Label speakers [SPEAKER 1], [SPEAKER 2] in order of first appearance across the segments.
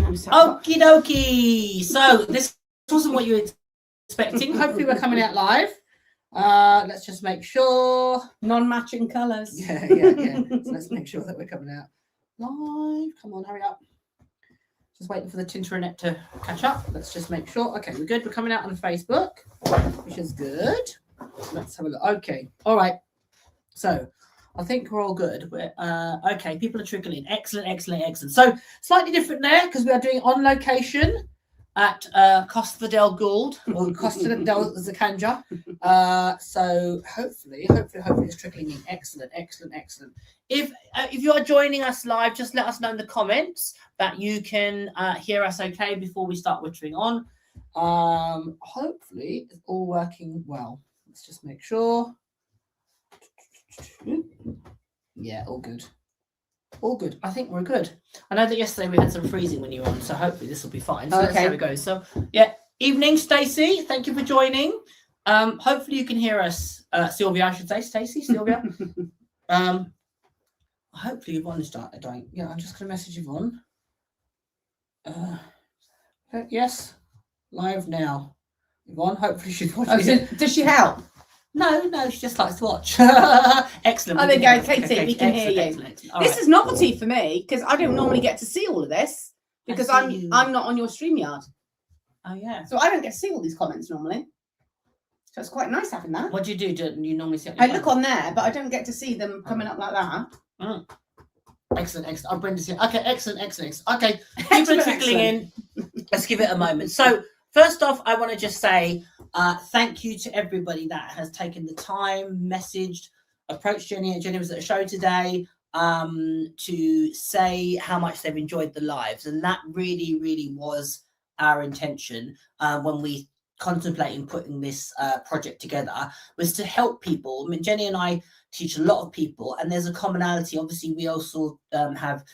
[SPEAKER 1] Okie dokie. So this wasn't what you were expecting. Hopefully we're coming out live. Let's just make sure.
[SPEAKER 2] Non-matching colours.
[SPEAKER 1] Yeah. So let's make sure that we're coming out live. Come on, hurry up. Just waiting for the Tinternet to catch up. Let's just make sure. Okay, we're good. We're coming out on Facebook, which is good. Let's have a look. Okay. All right. So I think we're all good. We're okay. People are trickling in. Excellent. So slightly different there because we are doing on location at Costa del Gould or Costa del Zacanja. So hopefully it's trickling in. Excellent. If you are joining us live, just let us know in the comments that you can hear us okay before we start wittering on. Hopefully it's all working well. Let's just make sure. Yeah, all good. I think we're good. I know that yesterday we had some freezing when you were on, so hopefully this will be fine. So let's see how it goes. So yeah, evening, Stacey. Thank you for joining. Hopefully you can hear us, Sylvia. I should say, Stacey, Sylvia. Hopefully Yvonne is dying. Yeah, I'm just gonna message Yvonne. Yes, live now. Yvonne, hopefully she's watching.
[SPEAKER 2] So does she help?
[SPEAKER 1] No, she just likes to watch. Excellent.
[SPEAKER 2] Oh, there you go, Katie, we can hear you.
[SPEAKER 1] Excellent.
[SPEAKER 2] This is novelty for me because I don't normally get to see all of this because I'm not on your StreamYard.
[SPEAKER 1] Oh, yeah.
[SPEAKER 2] So I don't get to see all these comments normally. So it's quite nice having that.
[SPEAKER 1] What do you do? Do you normally see it?
[SPEAKER 2] I look on there, but I don't get to see them coming up like that.
[SPEAKER 1] Excellent. Oh, Brenda's here. Okay, excellent. Okay, people are trickling in. Let's give it a moment. So, first off, I want to just say thank you to everybody that has taken the time, messaged, approached Jenny. Jenny was at a show today to say how much they've enjoyed the lives. And that really was our intention when we contemplating putting this project together, was to help people. I mean, Jenny and I teach a lot of people, and there's a commonality. Obviously, we also have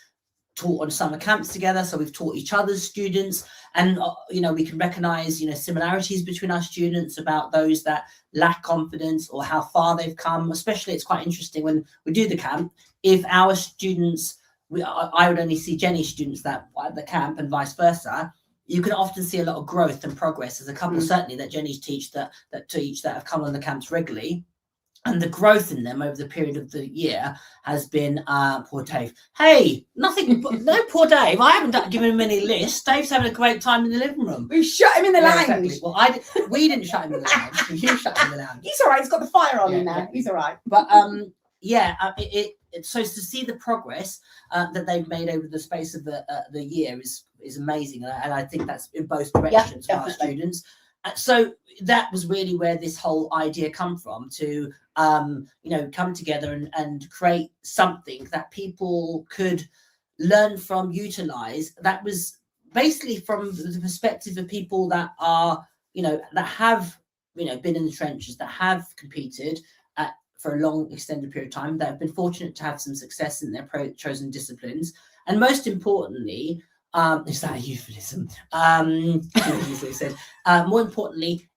[SPEAKER 1] taught on summer camps together, so we've taught each other's students, and we can recognize similarities between our students about those that lack confidence or how far they've come. Especially, it's quite interesting when we do the camp, if our students, I would only see Jenny's students that at the camp and vice versa. You can often see a lot of growth and progress. There's a couple certainly that Jenny's teach that have come on the camps regularly. And the growth in them over the period of the year has been poor Dave. Hey, nothing, no poor Dave. I haven't given him any lists. Dave's having a great time in the living room.
[SPEAKER 2] We shut him in the lounge.
[SPEAKER 1] Exactly. Well, we didn't shut him in the lounge. You shut him in the lounge.
[SPEAKER 2] He's all right. He's got the fire on him now. Yeah. He's all right.
[SPEAKER 1] But so to see the progress that they've made over the space of the year is amazing, and I think that's in both directions for our students. So that was really where this whole idea come from, to come together and create something that people could learn from, utilize. That was basically from the perspective of people that are that have been in the trenches, that have competed for a long extended period of time, that have been fortunate to have some success in their chosen disciplines, and most importantly, is that a euphemism? Usually said. More importantly,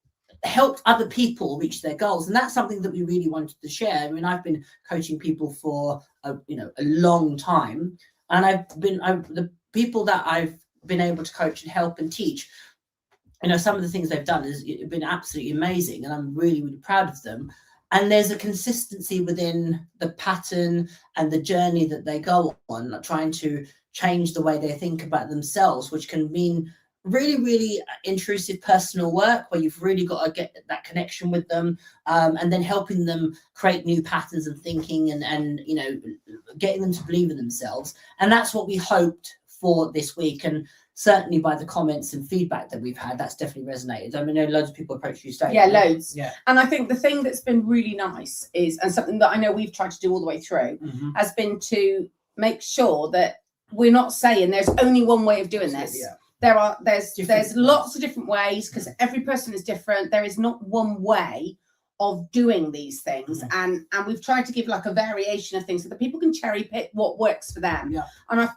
[SPEAKER 1] helped other people reach their goals, and that's something that we really wanted to share. I mean, I've been coaching people for a long time, and the people that I've been able to coach and help and teach. Some of the things they've done has been absolutely amazing, and I'm really proud of them. And there's a consistency within the pattern and the journey that they go on, like trying to change the way they think about themselves, which can mean really intrusive personal work where you've really got to get that connection with them, and then helping them create new patterns of thinking and getting them to believe in themselves. And that's what we hoped for this week. And certainly by the comments and feedback that we've had, that's definitely resonated. I mean, I know loads of people approach you today.
[SPEAKER 2] Yeah, loads.
[SPEAKER 1] Yeah.
[SPEAKER 2] And I think the thing that's been really nice is, and something that I know we've tried to do all the way through, has been to make sure that we're not saying there's only one way of doing this. Yeah. There's lots of different ways, because every person is different. There is not one way of doing these things, and we've tried to give like a variation of things so that people can cherry pick what works for them. Yeah. And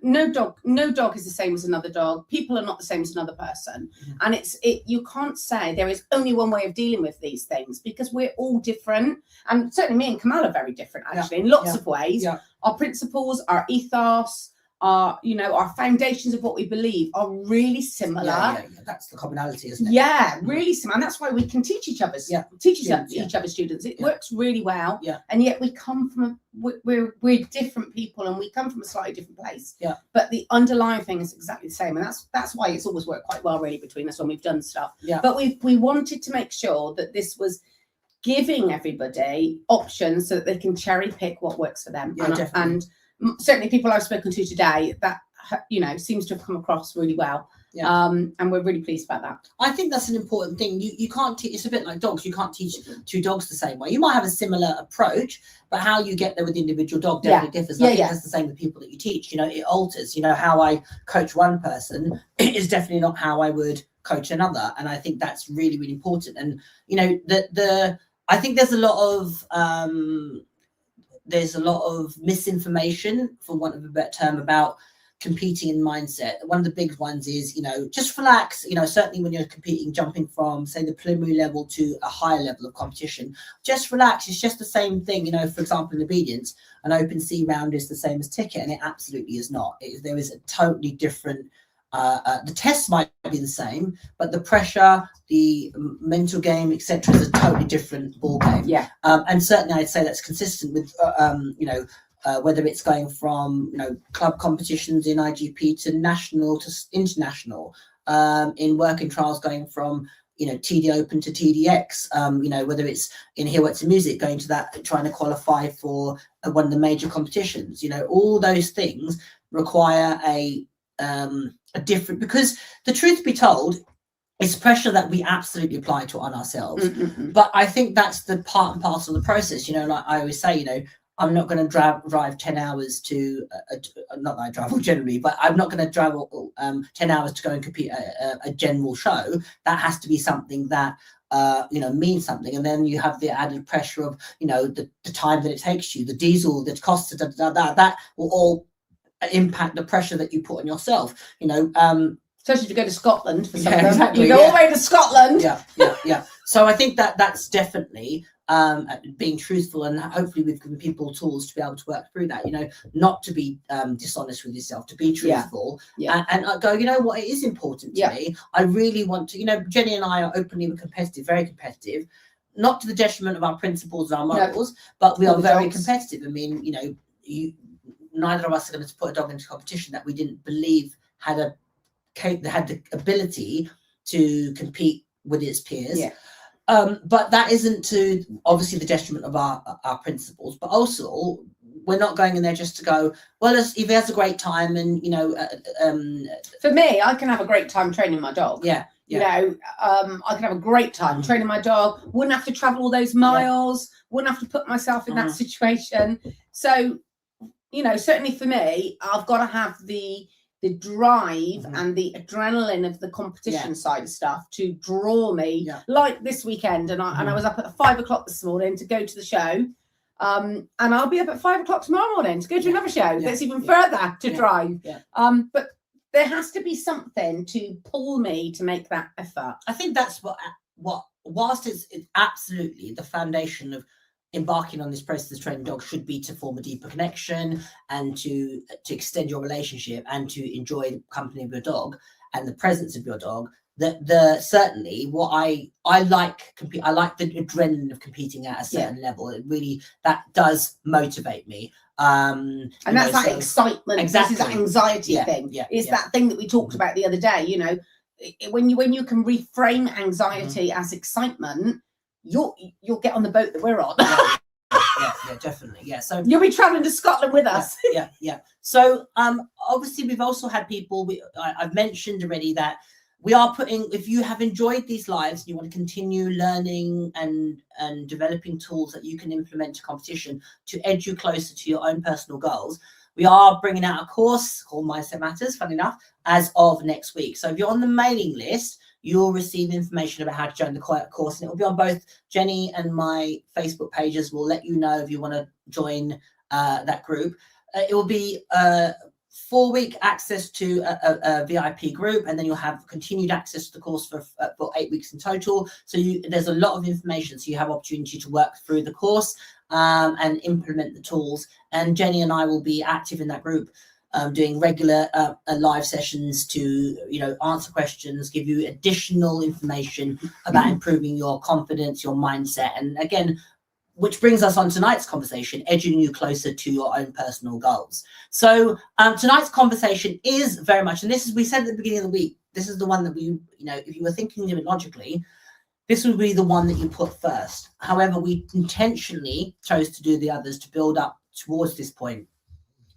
[SPEAKER 2] no dog is the same as another dog. People are not the same as another person, and you can't say there is only one way of dealing with these things, because we're all different. And certainly me and Kamal are very different, actually, in lots of ways. Yeah. Our principles, our ethos, our foundations of what we believe are really similar.
[SPEAKER 1] Yeah. That's the commonality, isn't it?
[SPEAKER 2] Yeah, really similar. And that's why we can teach each other's each other's students. It works really well.
[SPEAKER 1] Yeah.
[SPEAKER 2] And yet we come from we're different people, and we come from a slightly different place.
[SPEAKER 1] Yeah.
[SPEAKER 2] But the underlying thing is exactly the same. And that's why it's always worked quite well really between us when we've done stuff.
[SPEAKER 1] Yeah.
[SPEAKER 2] But we wanted to make sure that this was giving everybody options so that they can cherry pick what works for them.
[SPEAKER 1] Yeah,
[SPEAKER 2] and certainly people I've spoken to today, that seems to have come across really well.
[SPEAKER 1] Yeah.
[SPEAKER 2] And we're really pleased about that.
[SPEAKER 1] I think that's an important thing. You can't teach. It's a bit like dogs. You can't teach two dogs the same way. You might have a similar approach, but how you get there with the individual dog definitely differs. I think that's the same with people that you teach. it alters. How I coach one person is definitely not how I would coach another, and I think that's really, really important. And I think there's a lot of misinformation, for want of a better term, about competing in mindset. One of the big ones is, just relax. Certainly when you're competing, jumping from, say, the preliminary level to a higher level of competition, just relax. It's just the same thing. For example, in obedience, an open C round is the same as ticket, and it absolutely is not. There is a totally different. The tests might be the same, but the pressure, the mental game, etc., is a totally different ball game.
[SPEAKER 2] Yeah.
[SPEAKER 1] And certainly, I'd say that's consistent with, whether it's going from, club competitions in IGP to national to international, in working trials going from, TD Open to TDX, whether it's in Here What's in Music, going to that, trying to qualify for one of the major competitions. All those things require a different, because the truth be told, it's pressure that we absolutely apply to on ourselves. But I think that's the part and parcel of the process. Like I always say, I'm not going to drive 10 hours to not that I travel generally, but I'm not going to drive 10 hours to go and compete at a general show. That has to be something that means something. And then you have the added pressure of the time that it takes you, the diesel, the costs, that will all impact the pressure that you put on yourself.
[SPEAKER 2] Especially if you go to Scotland for something.
[SPEAKER 1] Exactly,
[SPEAKER 2] you go all the way to Scotland.
[SPEAKER 1] Yeah. So I think that's definitely being truthful, and hopefully we've given people tools to be able to work through that. Not to be dishonest with yourself, to be truthful, and go. What, it is important to me. I really want to. Jenny and I are openly competitive, very competitive. Not to the detriment of our principles and our morals, but we are very competitive. I mean, neither of us are going to put a dog into competition that we didn't believe had the ability to compete with its peers. But that isn't to obviously the detriment of our principles, but also we're not going in there just to go, well, if he has a great time, and
[SPEAKER 2] for me, I can have a great time training my dog. I can have a great time training my dog, wouldn't have to travel all those miles, wouldn't have to put myself in that situation. So certainly for me, I've got to have the drive and the adrenaline of the competition side of stuff to draw me, like this weekend. And I was up at 5 o'clock this morning to go to the show. And I'll be up at 5 o'clock tomorrow morning to go to another show that's even further to drive. But there has to be something to pull me to make that effort.
[SPEAKER 1] I think that's what whilst it's absolutely the foundation of embarking on this process of training dogs should be to form a deeper connection and to extend your relationship and to enjoy the company of your dog and the presence of your dog. Certainly what I like the adrenaline of competing at a certain level. It really, that does motivate me. And
[SPEAKER 2] that's that excitement.
[SPEAKER 1] Exactly.
[SPEAKER 2] This is that anxiety thing. It's that thing that we talked about the other day. When you can reframe anxiety as excitement, you'll get on the boat that we're on.
[SPEAKER 1] Yeah, definitely. Yeah, so
[SPEAKER 2] you'll be traveling to Scotland with us.
[SPEAKER 1] Yeah. So obviously we've also had people. I've mentioned already that we are putting. If you have enjoyed these lives and you want to continue learning and developing tools that you can implement to competition to edge you closer to your own personal goals, we are bringing out a course called Mindset Matters, funny enough, as of next week. So if you're on the mailing list, you'll receive information about how to join the course, and it will be on both Jenny and my Facebook pages. We'll let you know if you want to join that group. It will be 4-week access to a VIP group, and then you'll have continued access to the course for 8 weeks in total. So there's a lot of information, so you have opportunity to work through the course and implement the tools. And Jenny and I will be active in that group doing regular live sessions to, you know, answer questions, give you additional information about improving your confidence, your mindset. And again, which brings us on tonight's conversation, edging you closer to your own personal goals. So tonight's conversation is very much, and this is, we said at the beginning of the week, this is the one that we, you know, if you were thinking of it logically, this would be the one that you put first. However, we intentionally chose to do the others to build up towards this point.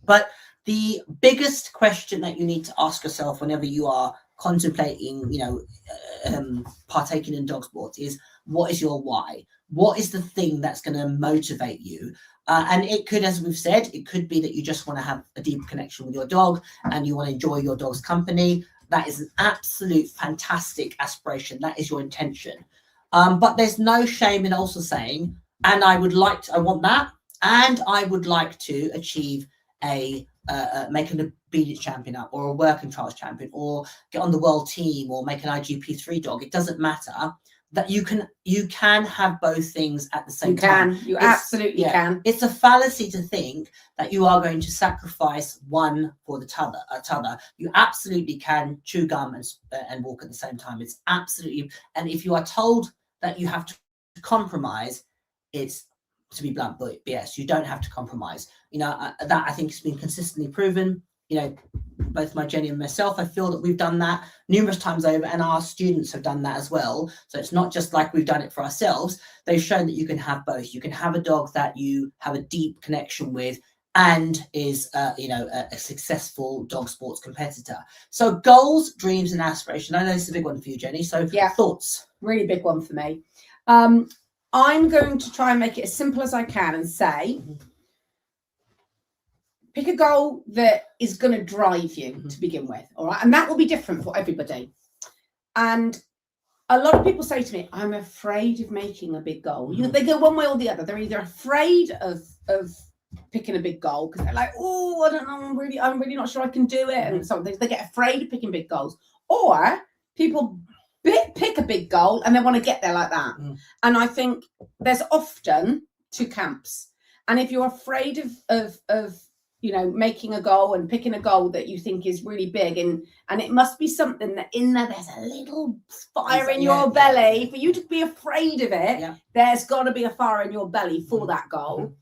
[SPEAKER 1] But the biggest question that you need to ask yourself whenever you are contemplating, you know, partaking in dog sports is, what is your why? What is the thing that's going to motivate you? And it could, as we've said, it could be that you just want to have a deep connection with your dog and you want to enjoy your dog's company. That is an absolute fantastic aspiration. That is your intention. But there's no shame in also saying, and I want that, and I would like to achieve make an obedience champion up, or a working trials champion, or get on the world team, or make an IGP3 dog. It doesn't matter. That you can have both things at the same time.
[SPEAKER 2] You absolutely can.
[SPEAKER 1] It's a fallacy to think that you are going to sacrifice one for the t'other. You absolutely can chew gum and walk at the same time. It's absolutely, and if you are told that you have to compromise, it's, to be blunt, but BS. You don't have to compromise. You know, that I think has been consistently proven. You know, both my Jenny and myself, I feel that we've done that numerous times over, and our students have done that as well. So it's not just like we've done it for ourselves. They've shown that you can have both. You can have a dog that you have a deep connection with and is, you know, a successful dog sports competitor. So goals, dreams, and aspiration. I know this is a big one for you, Jenny. So thoughts?
[SPEAKER 2] Really big one for me. I'm going to try and make it as simple as I can and say, pick a goal that is going to drive you to begin with, all right? And that will be different for everybody. And a lot of people say to me, I'm afraid of making a big goal. They go one way or the other. They're either afraid of picking a big goal because they're like, oh, I don't know, I'm really not sure I can do it. And so they get afraid of picking big goals. Or people pick a big goal and they want to get there like that. And I think there's often two camps. And if you're afraid of you know, making a goal and picking a goal that you think is really big, and it must be something that in there's a little fire in your belly for you to be afraid of it. There's got to be a fire in your belly for that goal.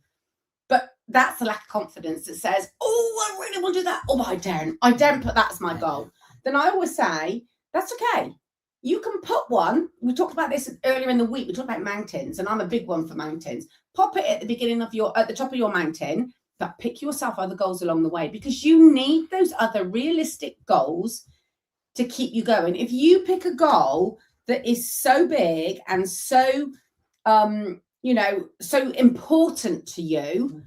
[SPEAKER 2] But that's the lack of confidence that says, oh, I really want to do that. Oh, I daren't put that as my goal. Then I always say, that's okay. You can put one. We talked about this earlier in the week. We talked about mountains, and I'm a big one for mountains. Pop it at the top of your mountain, but pick yourself other goals along the way, because you need those other realistic goals to keep you going. If you pick a goal that is so big and so, you know, so important to you,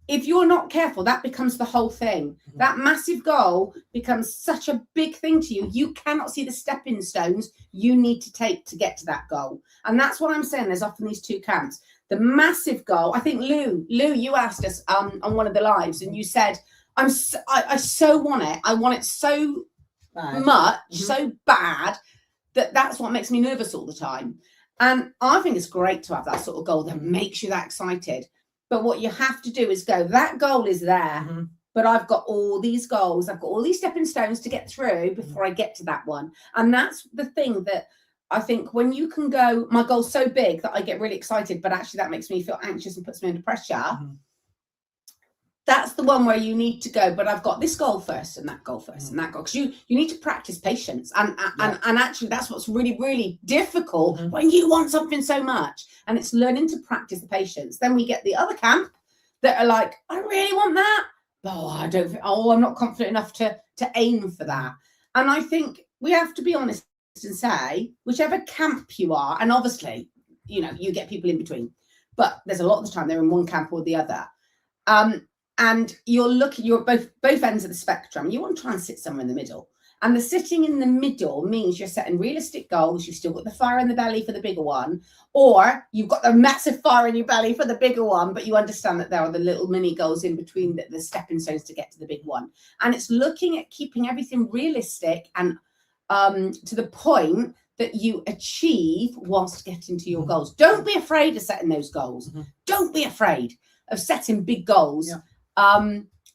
[SPEAKER 2] if you're not careful, that becomes the whole thing. That massive goal becomes such a big thing to you. You cannot see the stepping stones you need to take to get to that goal. And that's what I'm saying. There's often these two camps. The massive goal. I think Lou, you asked us on one of the lives, and you said, I so want it. I want it so much, so bad that's what makes me nervous all the time. And I think it's great to have that sort of goal that makes you that excited. But what you have to do is go, that goal is there, but I've got all these goals. I've got all these stepping stones to get through before I get to that one. And that's the thing that I think, when you can go, my goal's so big that I get really excited, but actually that makes me feel anxious and puts me under pressure. That's the one where you need to go, but I've got this goal first and that goal first and that goal. Because you need to practice patience. And actually that's what's really, really difficult when you want something so much. And it's learning to practice the patience. Then we get the other camp that are like, I really want that. I'm not confident enough to aim for that. And I think we have to be honest and say, whichever camp you are, and obviously, you know, you get people in between, but there's a lot of the time they're in one camp or the other. And you're both ends of the spectrum. You want to try and sit somewhere in the middle. And the sitting in the middle means you're setting realistic goals. You've still got the fire in the belly for the bigger one, or you've got the massive fire in your belly for the bigger one, but you understand that there are the little mini goals in between, the stepping stones to get to the big one. And it's looking at keeping everything realistic and to the point that you achieve whilst getting to your goals. Don't be afraid of setting those goals. Don't be afraid of setting big goals.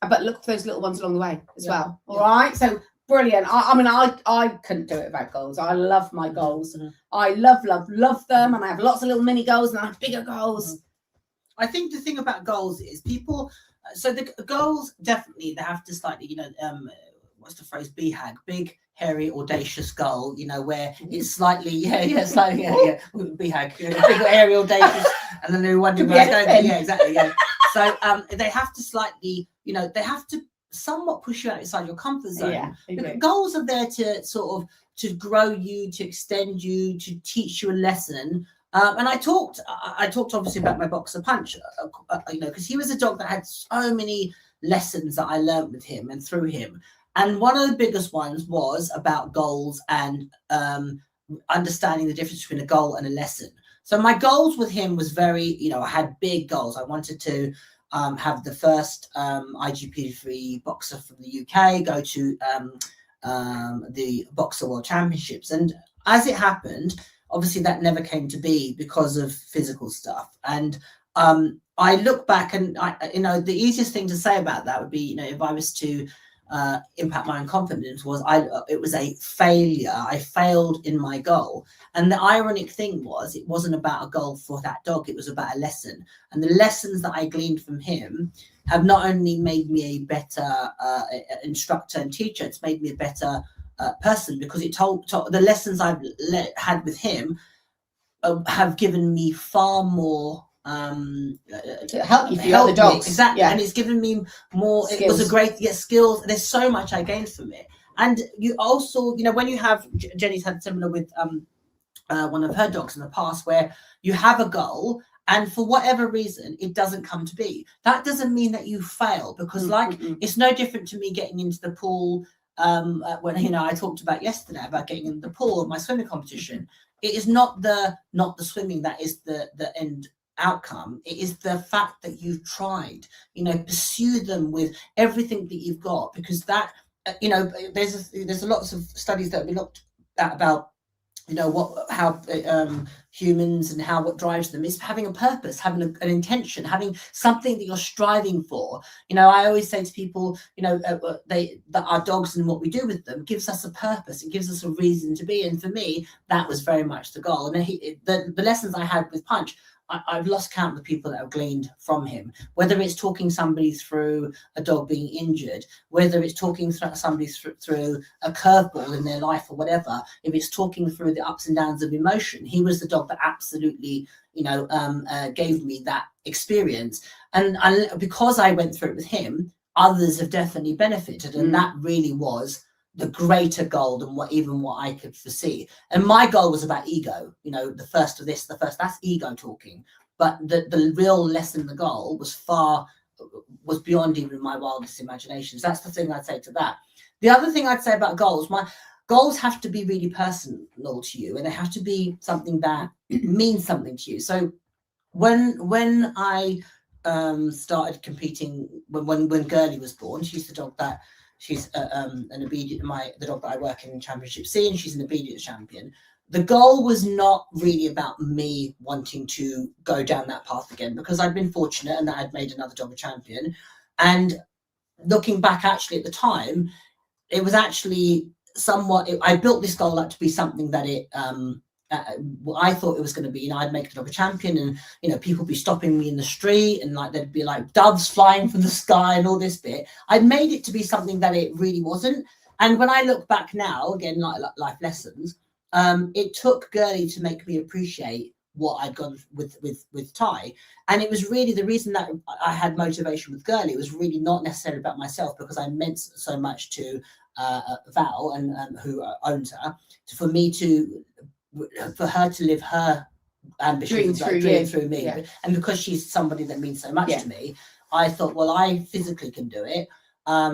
[SPEAKER 2] but look for those little ones along the way as well. All right, so brilliant. I mean, I couldn't do it without goals. I love my goals. I love them, and I have lots of little mini goals, and I have bigger goals.
[SPEAKER 1] I think the thing about goals is people. So the goals definitely they have to slightly, what's the phrase? BHAG, big, hairy, audacious goal. Where it's slightly, BHAG, big, hairy, audacious, and then they're wondering where it's going. Yeah, exactly. Yeah. So they have to slightly, they have to somewhat push you outside your comfort zone. Yeah, goals are there to sort of to grow you, to extend you, to teach you a lesson. And I talked obviously about my boxer Punch, because he was a dog that had so many lessons that I learned with him and through him. And one of the biggest ones was about goals and understanding the difference between a goal and a lesson. So my goals with him was very, I had big goals. I wanted to have the first IGP3 boxer from the UK go to the Boxer World Championships. And as it happened, obviously that never came to be because of physical stuff. And I look back and the easiest thing to say about that would be, if I was to impact my own confidence, was it was a failure. I failed in my goal. And the ironic thing was, it wasn't about a goal for that dog, it was about a lesson. And the lessons that I gleaned from him have not only made me a better instructor and teacher, it's made me a better person, because it told the lessons I've had with him have given me far more
[SPEAKER 2] to help you for your other dogs.
[SPEAKER 1] Exactly. And it's given me more skills. It was a great skills. There's so much I gained from it. And you also, when you have, Jenny's had similar with one of her dogs in the past, where you have a goal and for whatever reason it doesn't come to be, that doesn't mean that you fail, because it's no different to me getting into the pool when I talked about yesterday about getting in the pool of my swimming competition. It is not the swimming that is the end outcome. It is the fact that you've tried, pursue them with everything that you've got, because that there's a lots of studies that have been looked at about how humans and what drives them is having a purpose, having an intention, having something that you're striving for. I always say to people, that our dogs and what we do with them gives us a purpose. It gives us a reason to be. And for me, that was very much the goal. And the lessons I had with Punch, I've lost count of the people that have gleaned from him, whether it's talking somebody through a dog being injured, whether it's talking somebody through a curveball in their life or whatever, if it's talking through the ups and downs of emotion. He was the dog that absolutely, gave me that experience. And because I went through it with him, others have definitely benefited. And that really was the greater goal than what I could foresee. And my goal was about ego, the first, that's ego talking. But the real lesson, the goal was beyond even my wildest imaginations. That's the thing I'd say to that. The other thing I'd say about goals, my goals have to be really personal to you, and they have to be something that means something to you. So when I started competing, when Girlie was born, she's the dog that she's an obedient, the dog that I work in Championship C, and she's an obedience champion. The goal was not really about me wanting to go down that path again, because I'd been fortunate and that I'd made another dog a champion. And looking back, actually, at the time, it was actually I built this goal up to be something that I thought it was going to be. I'd make the dog a champion, and people be stopping me in the street, and there'd be doves flying from the sky and all this bit. I'd made it to be something that it really wasn't. And when I look back now, again, like life lessons, it took Girlie to make me appreciate what I'd gone with Ty. And it was really the reason that I had motivation with Girlie. It was really not necessarily about myself, because I meant so much to Val and who owns her, for her to live her ambitions through me. Yeah. And because she's somebody that means so much to me, I thought, well, I physically can do it.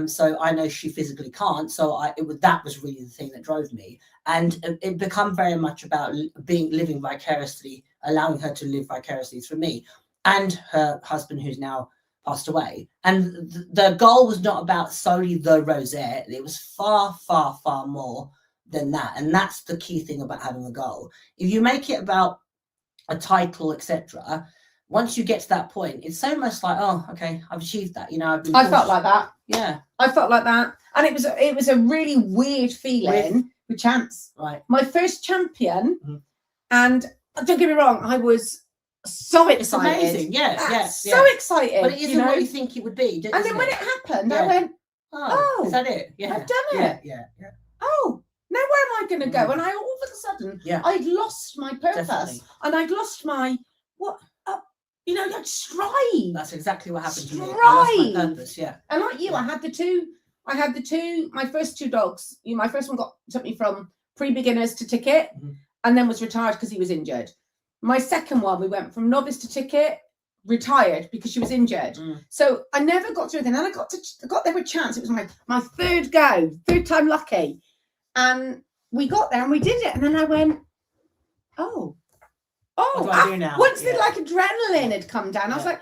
[SPEAKER 1] So I know she physically can't. So that was really the thing that drove me. And it become very much about living vicariously, allowing her to live vicariously through me and her husband, who's now passed away. And the goal was not about solely the rosette. It was far, far, far more than that. And that's the key thing about having a goal. If you make it about a title, etc., once you get to that point, it's so much like, oh, okay, I've achieved that. You know,
[SPEAKER 2] I felt like that.
[SPEAKER 1] Yeah,
[SPEAKER 2] I felt like that, and it was a really weird feeling with champs.
[SPEAKER 1] Right,
[SPEAKER 2] my first champion, and don't get me wrong, I was so excited.
[SPEAKER 1] It's amazing, yeah,
[SPEAKER 2] so excited.
[SPEAKER 1] But it isn't what you think it would be.
[SPEAKER 2] And then when it happened, I went, "Oh,
[SPEAKER 1] is that it? Yeah,
[SPEAKER 2] I've done it.
[SPEAKER 1] Yeah.
[SPEAKER 2] Oh, now where am I going to go?" And I all of a sudden, I'd lost my purpose, and I'd lost my like strive.
[SPEAKER 1] That's exactly what happened to me.
[SPEAKER 2] Strive.
[SPEAKER 1] I lost my purpose. Yeah.
[SPEAKER 2] And like you, I had the two. My first two dogs. My first one took me from pre-beginners to ticket, and then was retired because he was injured. My second one, we went from novice to ticket, retired because she was injured. So I never got through anything. And I got there with chance. It was my third time lucky. And we got there and we did it. And then I went, what do I do now? Once the adrenaline had come down, I was like,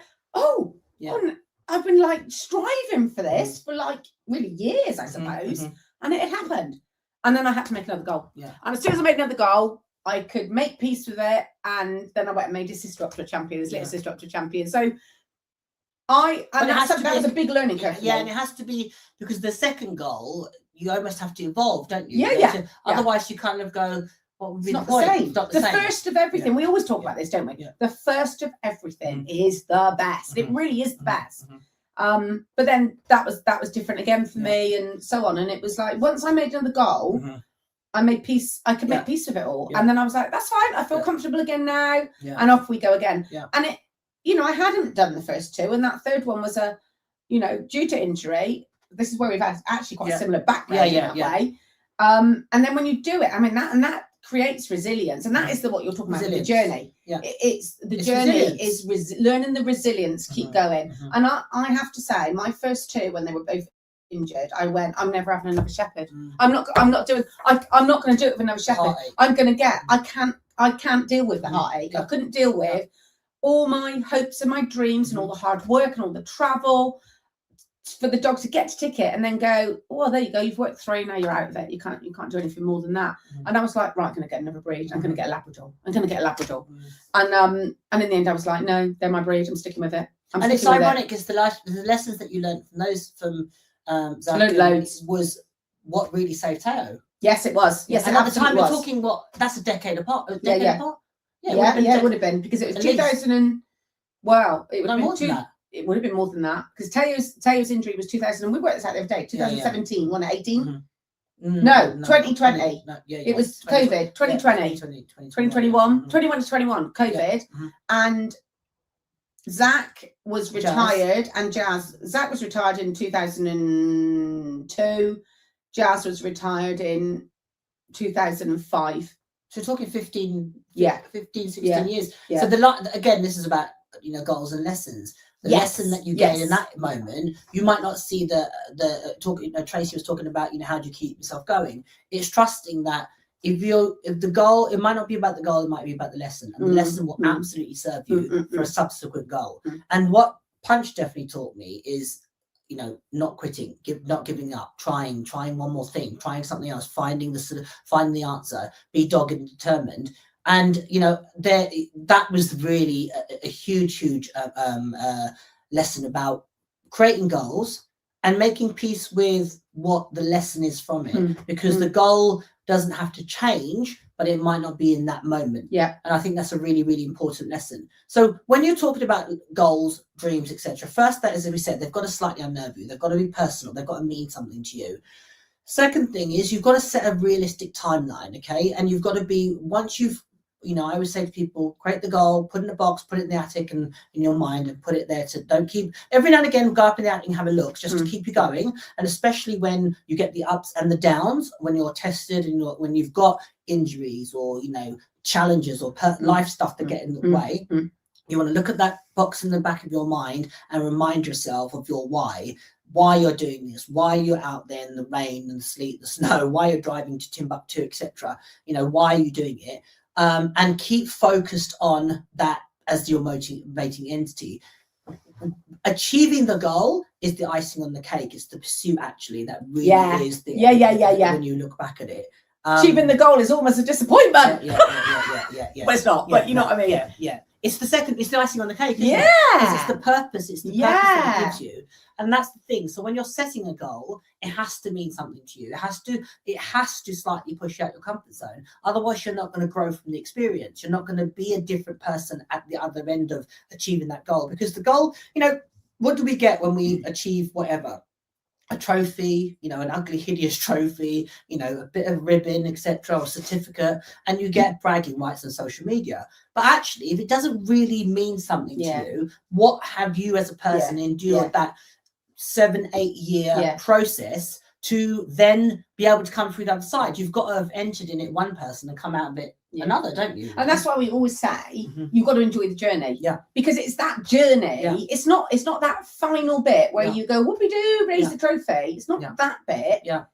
[SPEAKER 2] I've been striving for this for really years, I suppose. And it had happened. And then I had to make another goal. Yeah. And as soon as I made another goal, I could make peace with it. And then I went and made his sister up to a champion, his little sister up to a champion. So that was a big learning curve.
[SPEAKER 1] Yeah, and it has to be, because the second goal, you almost have to evolve, don't you? Otherwise, you kind of go, what would be the point?
[SPEAKER 2] It's not the same. The first of everything. We always talk about this, don't we? Yeah. The first of everything is the best. It really is the best. But then that was different again for me, and so on. And it was like, once I made another goal, I made peace. I could make peace with it all. And then I was like, that's fine. I feel comfortable again now. And off we go again. And it, I hadn't done the first two, and that third one was due to injury. This is where we've had actually quite a similar background in that way. And then when you do it, that creates resilience, and that is what you're talking about, the journey. It's journey resilience. Is learning the resilience, keep going. And I have to say, my first two, when they were both injured, I went, I'm never having another shepherd. I'm not going to do it with another shepherd. Heartache. I can't deal with the heartache. I couldn't deal with all my hopes and my dreams and all the hard work and all the travel for the dog to get to ticket and then go, well, there you go, you've worked 3, now you're out of it. You can't do anything more than that. And I was like, right, I'm going to get another breed. I'm going to get a Labrador. And in the end, I was like, no, they're my breed. I'm sticking with it.
[SPEAKER 1] And it's ironic because the lessons that you learned from Zach was what really saved Teo.
[SPEAKER 2] Yes, it was. Yes,
[SPEAKER 1] and at the time we're talking, that's a decade apart. Apart?
[SPEAKER 2] It would have been, because it was 2000 and it would have been
[SPEAKER 1] that.
[SPEAKER 2] It would have been more than that, because Teo's injury was 2000, and we worked this out the other day. 2017, wasn't it? 18? No, 2020. It was COVID. 2020, 2021, 21 to 21, COVID, and Zach was retired, and Zach was retired in 2002. Jazz was retired in 2005.
[SPEAKER 1] So we're talking 15, 16 years.
[SPEAKER 2] Yeah.
[SPEAKER 1] So again, this is about goals and lessons. The lesson that you gain in that moment, you might not see Tracy was talking about, how do you keep yourself going? It's trusting that if the goal, it might not be about the goal, it might be about the lesson, and the lesson will absolutely serve you for a subsequent goal. And what Punch definitely taught me is, not quitting, not giving up, trying one more thing, trying something else, finding the answer, be dogged and determined. And that was really a huge lesson about creating goals and making peace with what the lesson is from it, because the goal doesn't have to change, but it might not be in that moment. And I think that's a really, really important lesson. So when you're talking about goals, dreams, etc., first, that is, as we said, they've got to slightly unnerve you, they've got to be personal, they've got to mean something to you. Second thing is, you've got to set a realistic timeline, okay? And you've got to be, once you've, I always say to people, create the goal, put it in a box, put it in the attic and in your mind, and put it there don't keep, every now and again, go up in the attic and have a look, just to keep you going. And especially when you get the ups and the downs, when you're tested and when you've got injuries or, challenges or life stuff that get in the way, you want to look at that box in the back of your mind and remind yourself of your why you're doing this, why you're out there in the rain and the sleet, the snow, why you're driving to Timbuktu, etc. Why are you doing it? And keep focused on that as your motivating entity. Achieving the goal is the icing on the cake. It's the pursuit, actually, that really is the when you look back at it. Achieving
[SPEAKER 2] the goal is almost a disappointment.
[SPEAKER 1] Yeah.
[SPEAKER 2] Well, it's not, but you know what I mean.
[SPEAKER 1] Yeah. it's the icing on the cake, isn't it?
[SPEAKER 2] Yeah.
[SPEAKER 1] It's the purpose. It's the purpose that it gives you. And that's the thing. So when you're setting a goal, it has to mean something to you. It has to slightly push you out your comfort zone. Otherwise, you're not going to grow from the experience. You're not going to be a different person at the other end of achieving that goal. Because the goal, what do we get when we achieve whatever? A trophy, an ugly, hideous trophy, a bit of ribbon, etc., or certificate, and you get bragging rights on social media. But actually, if it doesn't really mean something to you, what have you as a person endured that 7-8 year process to then be able to come through the other side? You've got to have entered in it one person and come out of it another, don't you?
[SPEAKER 2] And that's why we always say you've got to enjoy the journey.
[SPEAKER 1] Yeah.
[SPEAKER 2] Because it's that journey. Yeah. It's not that final bit where you go, what we do, raise the trophy. It's not that bit.
[SPEAKER 1] Yeah.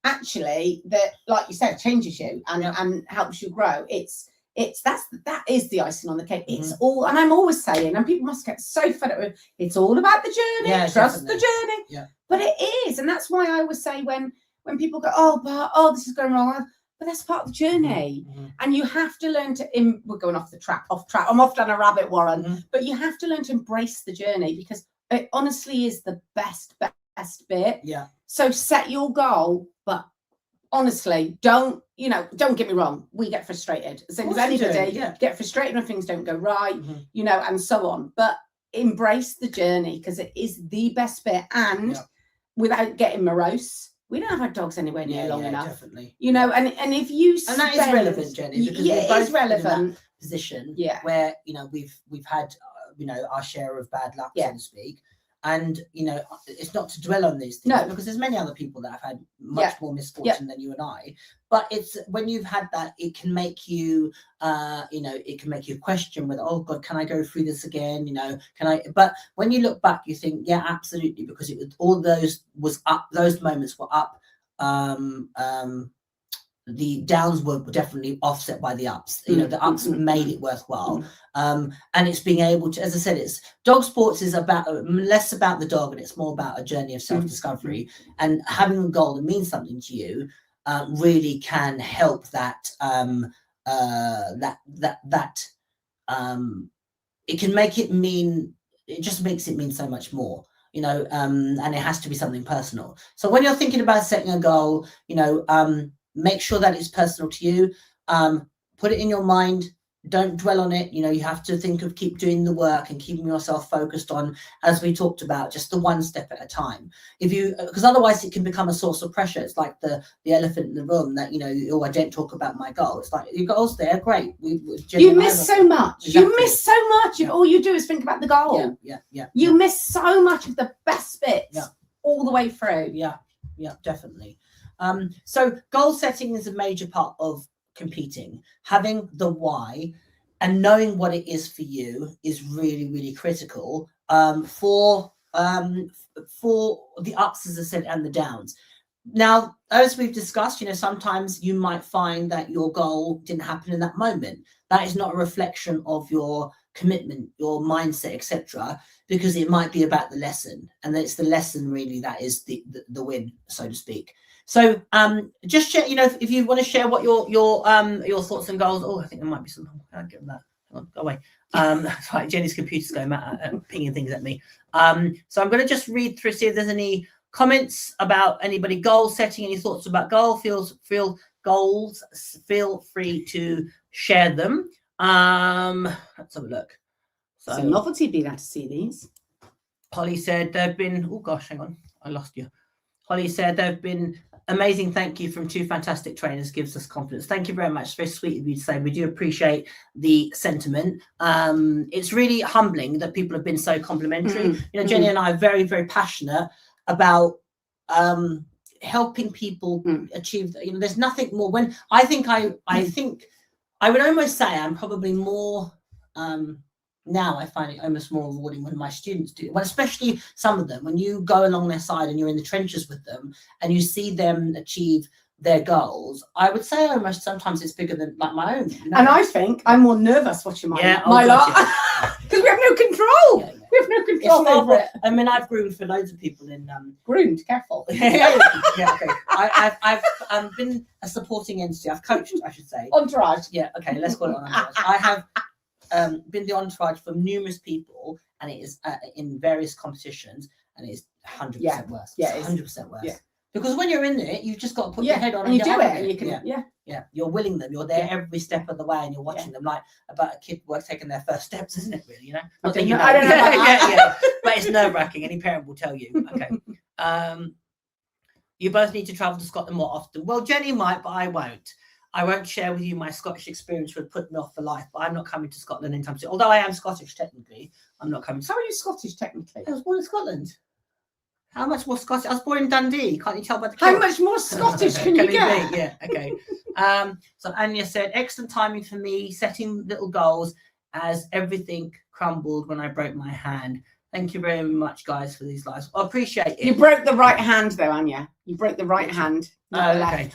[SPEAKER 2] Actually, that, like you said, changes you and helps you grow. That is the icing on the cake. It's all, and I'm always saying, and people must get so fed up with, it's all about the journey.
[SPEAKER 1] Yeah,
[SPEAKER 2] trust
[SPEAKER 1] definitely.
[SPEAKER 2] the journey.
[SPEAKER 1] Yeah.
[SPEAKER 2] But it is, and that's why I always say when people go, this is going wrong. But that's part of the journey. And you have to learn to, we're going off track. I'm off down a rabbit warren, but you have to learn to embrace the journey, because it honestly is the best bit.
[SPEAKER 1] Yeah.
[SPEAKER 2] So set your goal, but honestly, don't get me wrong. We get frustrated. Same as anybody, get frustrated when things don't go right, and so on. But embrace the journey, because it is the best bit. And without getting morose, we don't have our dogs anywhere near long enough.
[SPEAKER 1] Definitely.
[SPEAKER 2] And if you
[SPEAKER 1] and that is relevant, Jenny, because
[SPEAKER 2] it is relevant
[SPEAKER 1] in that position where we've had our share of bad luck, so to speak. And it's not to dwell on these things, because there's many other people that have had much more misfortune than you and I. But it's when you've had that, it can make you it can make you question whether, oh God, can I go through this again? Can I? But when you look back, you think, yeah, absolutely, because it was all those moments were up. The downs were definitely offset by the ups. The ups made it worthwhile. And it's being able to, as I said, it's dog sports is about less about the dog, and it's more about a journey of self-discovery. And having a goal that means something to you really can help that. It can make it mean. It just makes it mean so much more. And it has to be something personal. So when you're thinking about setting a goal, make sure that it's personal to you. Put it in your mind. Don't dwell on it. You have to keep doing the work and keeping yourself focused on, as we talked about, just the one step at a time. Because otherwise it can become a source of pressure. It's like the elephant in the room that, I don't talk about my goal. It's like, your goal's there, great.
[SPEAKER 2] You miss so much.
[SPEAKER 1] Exactly.
[SPEAKER 2] You miss so much, and all you do is think about the goal.
[SPEAKER 1] Yeah.
[SPEAKER 2] You miss so much of the best bits all the way through.
[SPEAKER 1] Yeah, definitely. So goal setting is a major part of competing. Having the why and knowing what it is for you is really, really critical for the ups, as I said, and the downs. Now, as we've discussed, sometimes you might find that your goal didn't happen in that moment. That is not a reflection of your commitment, your mindset, etc., because it might be about the lesson, and it's the lesson really that is the win, so to speak. So just share, if you want to share what your thoughts and goals. Oh, I think there might be something. I'll give them that. Oh, go away. Right, Jenny's computer's going mad, pinging things at me. So I'm going to just read through, see if there's any comments about anybody goal setting, any thoughts about goals. Feel free to share them. Let's have a look.
[SPEAKER 2] So it's a novelty being able to see these.
[SPEAKER 1] Holly said there have been. Oh gosh, hang on, I lost you. Holly said there have been amazing thank you from 2 fantastic trainers, gives us confidence. Thank you very much. It's very sweet of you to say. We do appreciate the sentiment. It's really humbling that people have been so complimentary. Jenny and I are very, very passionate about helping people achieve. There's nothing more. When I think I would almost say I'm probably more. Now I find it almost more rewarding when my students do, well, especially some of them, when you go along their side and you're in the trenches with them and you see them achieve their goals. I would say almost sometimes it's bigger than like my own.
[SPEAKER 2] And I think I'm more nervous watching my lot because we have no control. Yeah. We have no control over it.
[SPEAKER 1] I mean, I've groomed for loads of people in
[SPEAKER 2] groomed. Careful.
[SPEAKER 1] Okay. I've been a supporting entity. I've coached, I should say.
[SPEAKER 2] Entourage.
[SPEAKER 1] Yeah. Okay. Let's call it entourage. I have been the entourage for numerous people, and it is in various competitions, and it is 100% worse.
[SPEAKER 2] Yeah,
[SPEAKER 1] it's 100% worse.
[SPEAKER 2] Yeah.
[SPEAKER 1] Because when you're in it, you've just got to put your head on
[SPEAKER 2] and you
[SPEAKER 1] get
[SPEAKER 2] do
[SPEAKER 1] on
[SPEAKER 2] it,
[SPEAKER 1] with
[SPEAKER 2] and you can,
[SPEAKER 1] you're willing them. You're there every step of the way, and you're watching them like about a kid taking their first steps, isn't it? Really, you know.
[SPEAKER 2] I don't know. Yeah.
[SPEAKER 1] But it's nerve-wracking. Any parent will tell you. Okay. You both need to travel to Scotland more often. Well, Jenny might, but I won't. I won't share with you my Scottish experience, would put me off for life. But I'm not coming to Scotland anytime soon. Although I am Scottish technically, I'm not coming.
[SPEAKER 2] How are you Scottish technically?
[SPEAKER 1] I was born in Scotland. How much more Scottish? I was born in Dundee. Can't you tell by the
[SPEAKER 2] How
[SPEAKER 1] kilt?
[SPEAKER 2] much more Scottish can you get?
[SPEAKER 1] Yeah, okay. So Anya said, excellent timing for me, setting little goals as everything crumbled when I broke my hand. Thank you very much, guys, for these lives. I appreciate it.
[SPEAKER 2] You broke the right hand, though, Anya. You broke the right hand.
[SPEAKER 1] Okay, right,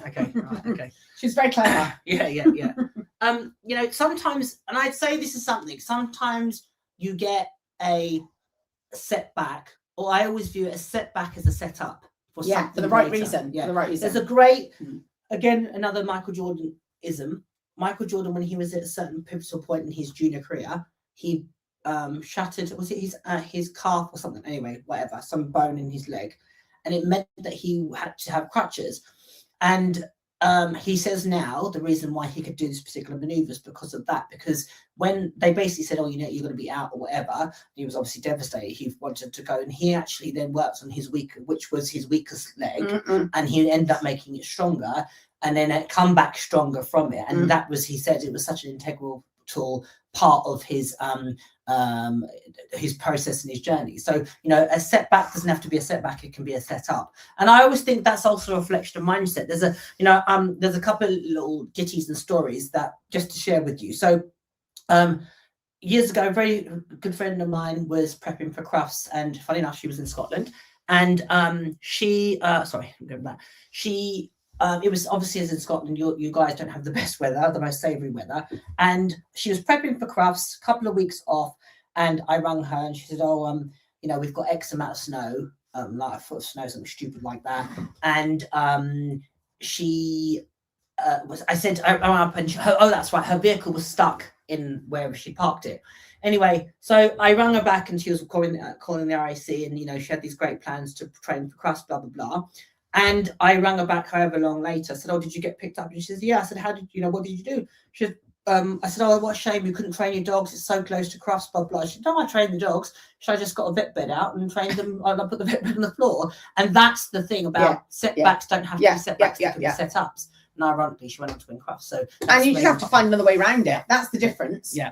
[SPEAKER 1] okay.
[SPEAKER 2] She was very clever.
[SPEAKER 1] Yeah. You know, sometimes, and I'd say this is something, sometimes you get a setback, or I always view it as setback as a setup for something
[SPEAKER 2] for the right
[SPEAKER 1] later.
[SPEAKER 2] reason.
[SPEAKER 1] Yeah,
[SPEAKER 2] for the right reason.
[SPEAKER 1] There's a great, again, another Michael Jordan-ism. Michael Jordan, when he was at a certain pivotal point in his junior career, he shattered, was it his calf or something? Anyway, whatever, some bone in his leg, and it meant that he had to have crutches. And he says now the reason why he could do this particular maneuvers because of that, because when they basically said, oh, you know, you're going to be out or whatever, he was obviously devastated. He wanted to go, and he actually then worked on which was his weakest leg, and he ended up making it stronger, and then it come back stronger from it. And that was, he said, it was such an integral part of his process and his journey. So, you know, a setback doesn't have to be a setback, it can be a setup. And I always think that's also a reflection of mindset. There's a couple of little ditties and stories that just to share with you. So years ago, a very good friend of mine was prepping for crufts, and funny enough, she was in Scotland, and it was obviously, as in Scotland, you guys don't have the best weather, the most savoury weather. And she was prepping for crufts, a couple of weeks off, and I rang her and she said, oh, you know, we've got X amount of snow, like a foot of snow, something stupid like that. And I said, I rang up and oh, that's right, her vehicle was stuck in wherever she parked it. Anyway, so I rang her back and she was calling the RAC, and, you know, she had these great plans to train for crufts, blah, blah, blah. And I rang her back however long later. I said, oh, did you get picked up? And she says, yeah. I said, what did you do? She said, I said, oh, what a shame you couldn't train your dogs. It's so close to crufts, blah, blah. She said, no, I trained the dogs. I just got a vet bed out and trained them. I put the vet bed on the floor. And that's the thing about setbacks don't have to be setbacks, they can be setups. And ironically, she went on to win crufts. So
[SPEAKER 2] and you just have to find another way around it. That's the difference.
[SPEAKER 1] Yeah.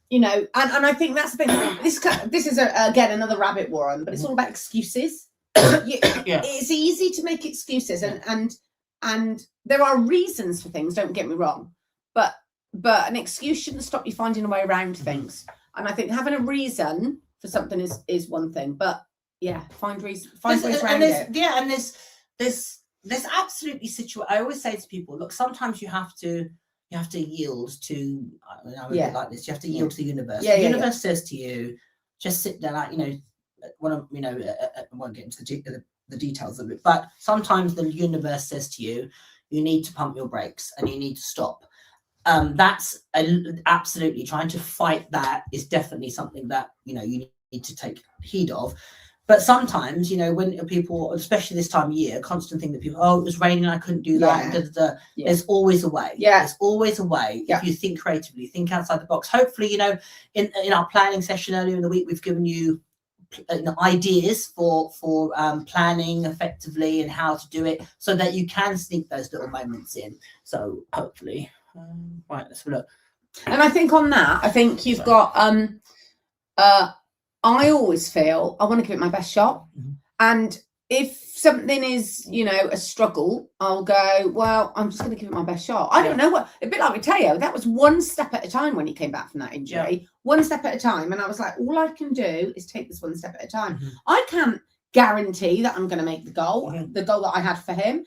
[SPEAKER 2] You know, and I think that's the thing. This is again another rabbit warren, but it's all about excuses. It's easy to make excuses, and there are reasons for things, don't get me wrong, but an excuse shouldn't stop you finding a way around things. And I think having a reason for something is one thing, but find ways around it.
[SPEAKER 1] And there's absolutely I always say to people, look, sometimes you have to yield to, I'm a bit like this, you have to yield to the universe. The universe says to you, just sit there, like, you know, I won't get into the details of it, but sometimes the universe says to you, you need to pump your brakes and you need to stop. That's absolutely, trying to fight that is definitely something that, you know, you need to take heed of. But sometimes, you know, when people, especially this time of year, constant thing that people, oh, it was raining, I couldn't do that. There's always a way. There's always a way. If you think creatively, think outside the box. Hopefully, you know, in our planning session earlier in the week, we've given you ideas for planning effectively and how to do it so that you can sneak those little moments in. So hopefully, right, let's have a look.
[SPEAKER 2] And I think on that, I think you've got I always feel I want to give it my best shot. And if something is, you know, a struggle, I'll go, well, I'm just going to give it my best shot. I don't know what, a bit like Mateo, that was one step at a time when he came back from that injury, one step at a time. And I was like, all I can do is take this one step at a time. I can't guarantee that I'm going to make the goal that I had for him.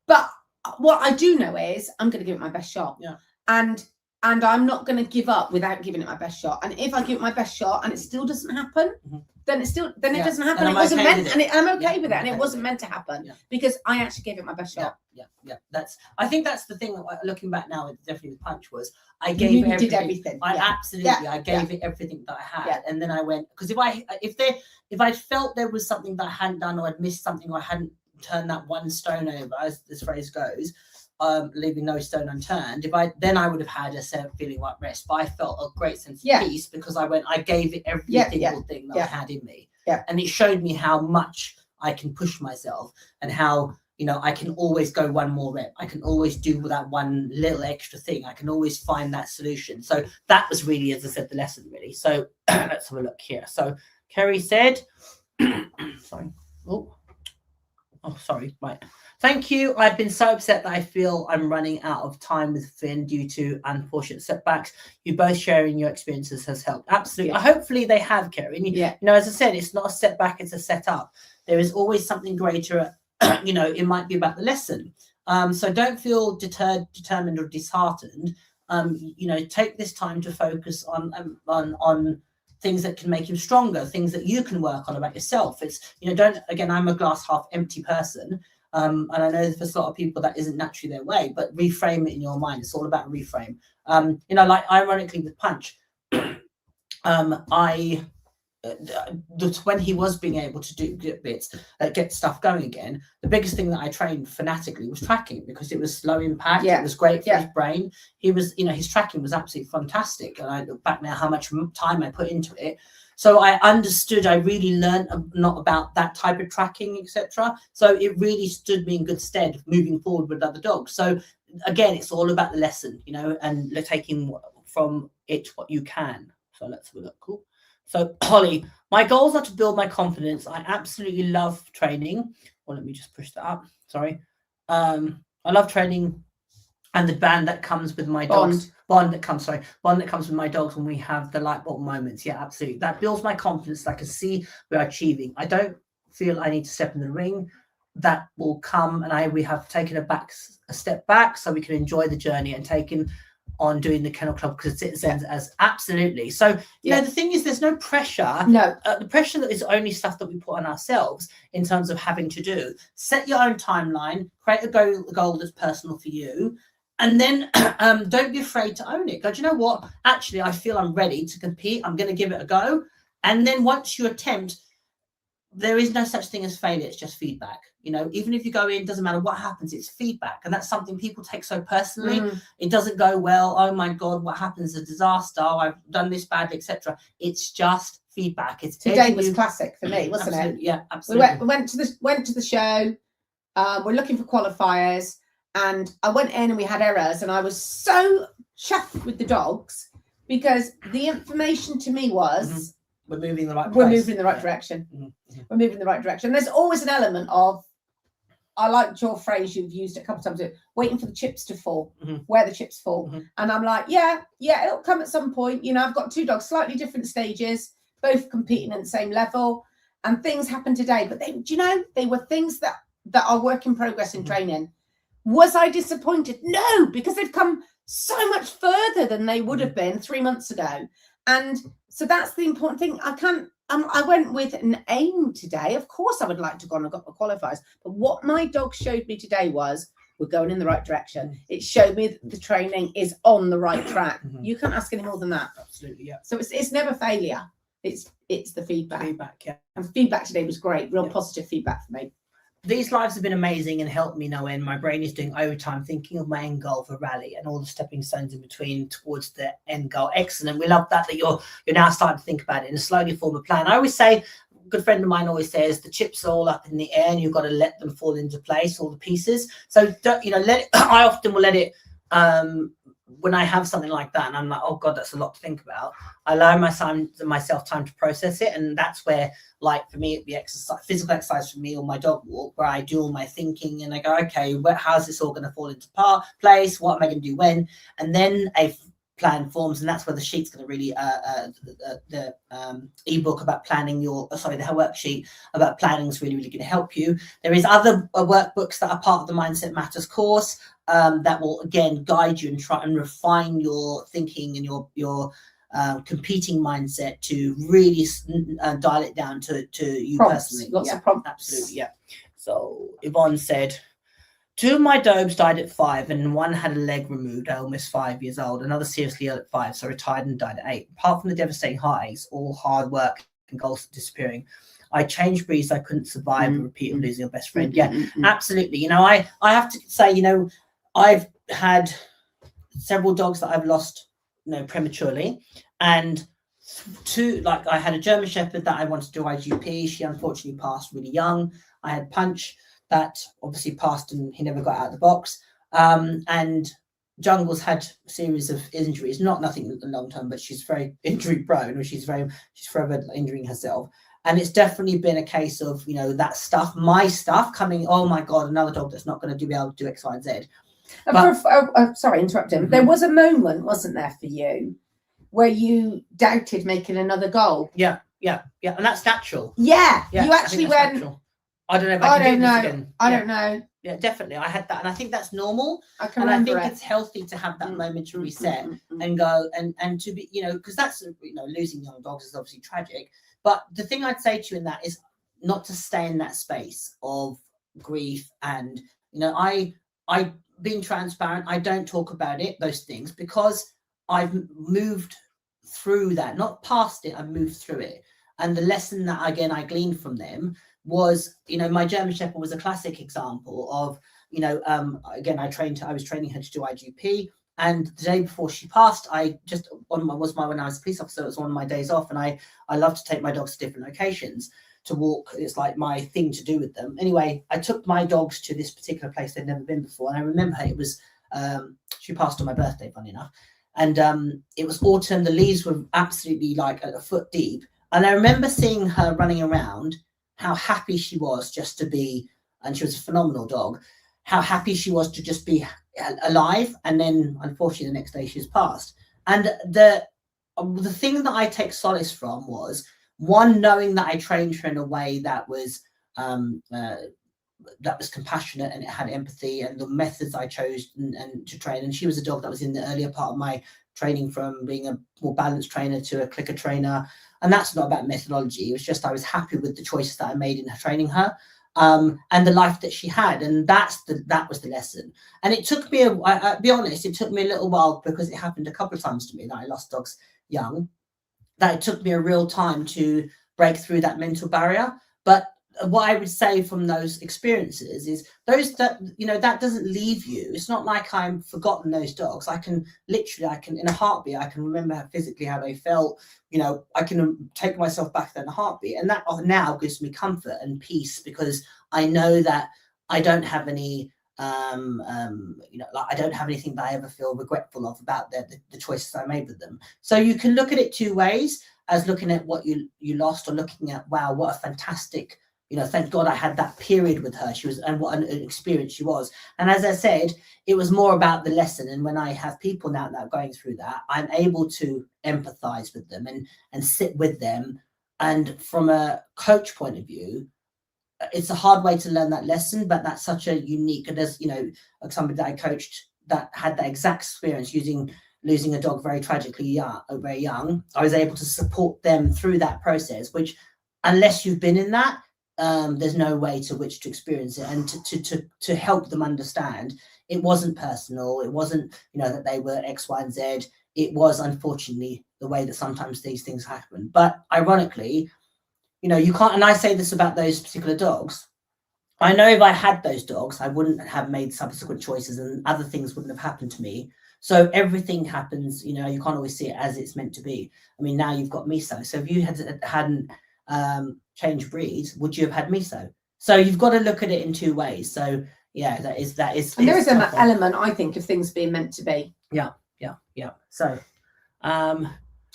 [SPEAKER 2] But what I do know is I'm going to give it my best shot. And and I'm not going to give up without giving it my best shot. And if I give it my best shot and it still doesn't happen, then it doesn't happen. It wasn't meant, and I'm okay with it, and it wasn't meant to happen because I actually gave it my best shot.
[SPEAKER 1] Yeah. I think that's the thing. Looking back now, definitely with Punch was I gave it everything. I absolutely, I gave it everything that I had, and then I went, because if I felt there was something that I hadn't done, or I'd missed something, or I hadn't turned that one stone over, as this phrase goes, leaving no stone unturned. Then I would have had a feeling like rest, but I felt a great sense of peace because I gave it every single thing that I had in me, and it showed me how much I can push myself, and how, you know, I can always go one more rep. I can always do that one little extra thing. I can always find that solution. So that was really, as I said, the lesson really. So let's have a look here. So Kerry said, sorry. Oh, sorry. Right. Thank you. I've been so upset that I feel I'm running out of time with Finn due to unfortunate setbacks. You both sharing your experiences has helped. Absolutely. Hopefully they have, Kerry. You know, as I said, it's not a setback, it's a setup. There is always something greater. You know, it might be about the lesson. So don't feel determined or disheartened. You know, take this time to focus on things that can make you stronger, things that you can work on about yourself. It's, you know, I'm a glass half empty person. And I know for a lot of people that isn't naturally their way, but reframe it in your mind. It's all about reframe. You know, like ironically with Punch, when he was being able to do bits, get stuff going again, the biggest thing that I trained fanatically was tracking, because it was low impact. It was great for his brain. He was, you know, his tracking was absolutely fantastic. And I look back now how much time I put into it. So I understood, I really learned not about that type of tracking, etc. So it really stood me in good stead moving forward with other dogs. So again, it's all about the lesson, you know, and taking from it what you can. So let's have a look. Cool. So Holly, my goals are to build my confidence. I absolutely love training. Well, let me just push that up. Sorry. I love training and the band that comes with my dogs. Bond that comes with my dogs when we have the light bulb moments. Yeah, absolutely. That builds my confidence. I can see we're achieving. I don't feel I need to step in the ring. That will come, and we have taken a step back so we can enjoy the journey and taken on doing the Kennel Club because it sends as absolutely. So, you know, the thing is, there's no pressure. No. The pressure that is only stuff that we put on ourselves in terms of having to do. Set your own timeline, create a goal that's personal for you. And then don't be afraid to own it. Go, do you know what? Actually, I feel I'm ready to compete. I'm going to give it a go. And then once you attempt, there is no such thing as failure. It's just feedback. You know, even if you go in, doesn't matter what happens, it's feedback. And that's something people take so personally. It doesn't go well. Oh my God, what happens? A disaster. I've done this badly, etc. It's just feedback.
[SPEAKER 2] Today was classic for me, wasn't it?
[SPEAKER 1] Yeah, absolutely.
[SPEAKER 2] We went to the show. We're looking for qualifiers. And I went in and we had errors, and I was so chuffed with the dogs because the information to me was
[SPEAKER 1] we're moving in the right place.
[SPEAKER 2] We're moving in the right direction. We're moving in the right direction. There's always an element of, I liked your phrase you've used a couple of times, waiting for the chips to fall, where the chips fall. And I'm like, yeah, it'll come at some point. You know, I've got two dogs, slightly different stages, both competing at the same level, and things happen today. But they were things that are work in progress in training. Was I disappointed? No, because they've come so much further than they would have been 3 months ago. And so that's the important thing. I went with an aim today. Of course, I would like to go on and got the qualifiers. But what my dog showed me today was we're going in the right direction. It showed me that the training is on the right track. You can't ask any more than that.
[SPEAKER 1] Absolutely, yeah.
[SPEAKER 2] So it's never failure. It's the feedback.
[SPEAKER 1] Yeah.
[SPEAKER 2] And feedback today was great. Real positive feedback for me.
[SPEAKER 1] These lives have been amazing and helped me no end. My brain is doing overtime thinking of my end goal for rally and all the stepping stones in between towards the end goal. Excellent. We love that you're now starting to think about it and slowly form a plan. I always say, a good friend of mine always says, the chips are all up in the air and you've got to let them fall into place, all the pieces. So don't, let it. I often will let it. When I have something like that and I'm like, oh God, that's a lot to think about, I allow myself time to process it. And that's where, like for me, it'd be physical exercise for me, or my dog walk, where I do all my thinking and I go, okay, how's this all going to fall into place? What am I going to do when? And then a plan forms, and that's where the sheet's going to really the ebook about planning the worksheet about planning is really going to help you. There is other workbooks that are part of the Mindset Matters course. that will again guide you and try and refine your thinking and your competing mindset to really dial it down to you
[SPEAKER 2] Prompts,
[SPEAKER 1] personally.
[SPEAKER 2] lots of prompts.
[SPEAKER 1] Absolutely, yeah. So Yvonne said, 2 of my dogs died at 5 and one had a leg removed, almost 5 years old. Another seriously ill at 5, so retired and died at 8. Apart from the devastating heartaches, all hard work and goals disappearing. I changed breeds. I couldn't survive a repeat of losing your best friend. Yeah, absolutely. You know, I have to say, you know, I've had several dogs that I've lost, you know, prematurely, and like I had a German Shepherd that I wanted to do IGP. She unfortunately passed really young. I had Punch that obviously passed and he never got out of the box. And Jungle's had a series of injuries, nothing long term, but she's very injury prone, or she's forever injuring herself. And it's definitely been a case of, you know, that stuff, my stuff coming, oh my God, another dog that's not going to be able to do X, Y, and Z.
[SPEAKER 2] Sorry, interrupting. There was a moment, wasn't there, for you where you doubted making another goal?
[SPEAKER 1] Yeah. And that's natural.
[SPEAKER 2] Yeah. You actually went,
[SPEAKER 1] natural. I don't know if I can do this again.
[SPEAKER 2] I don't know.
[SPEAKER 1] Yeah, definitely. I had that. And I think that's normal.
[SPEAKER 2] I can remember
[SPEAKER 1] it's healthy to have that moment to reset and go and to be, you know, because that's, you know, losing young dogs is obviously tragic. But the thing I'd say to you in that is not to stay in that space of grief. And, you know, I being transparent, I don't talk about it, those things, because I've moved through that, not past it, I've moved through it. And the lesson that, again, I gleaned from them was, you know, my German Shepherd was a classic example of, you know, again, I was training her to do IGP. And the day before she passed, when I was a police officer, it was one of my days off. And I love to take my dogs to different locations to walk. It's like my thing to do with them. Anyway, I took my dogs to this particular place they'd never been before. And I remember it was, she passed on my birthday, funny enough. And it was autumn. The leaves were absolutely like a foot deep. And I remember seeing her running around, how happy she was just to be, and she was a phenomenal dog, how happy she was to just be alive. And then unfortunately the next day she was passed. And the thing that I take solace from was, one, knowing that I trained her in a way that was compassionate and it had empathy, and the methods I chose and to train. And she was a dog that was in the earlier part of my training, from being a more balanced trainer to a clicker trainer. And that's not about methodology. It was just I was happy with the choices that I made in training her, and the life that she had. And that was the lesson. And it took me, I'll be honest, it took me a little while, because it happened a couple of times to me that I lost dogs young, that it took me a real time to break through that mental barrier. But what I would say from those experiences is those that, you know, that doesn't leave you. It's not like I've forgotten those dogs. I can in a heartbeat, I can remember physically how they felt. You know, I can take myself back there in a heartbeat. And that now gives me comfort and peace, because I know that I don't have any, you know, like I don't have anything that I ever feel regretful of about the choices I made with them. So you can look at it two ways, as looking at what you lost, or looking at, wow, what a fantastic, you know, thank God I had that period with her. She was, and what an experience she was. And as I said, it was more about the lesson. And when I have people now that are going through that, I'm able to empathize with them and sit with them. And from a coach point of view, it's a hard way to learn that lesson, but that's such a unique, and there's, you know, somebody that I coached that had that exact experience losing a dog very tragically very young. I was able to support them through that process, which, unless you've been in that, there's no way to which to experience it, and to help them understand it wasn't personal. It wasn't, you know, that they were X, Y, and Z. It was, unfortunately, the way that sometimes these things happen. But ironically, you know, you can't, and I say this about those particular dogs, I know if I had those dogs, I wouldn't have made subsequent choices, and other things wouldn't have happened to me. So everything happens, you know, you can't always see it as it's meant to be. I mean, now you've got Miso. So if you hadn't changed breeds, would you have had Miso? So you've got to look at it in two ways. So yeah, that is.
[SPEAKER 2] And there is an element, I think, of things being meant to be.
[SPEAKER 1] Yeah. So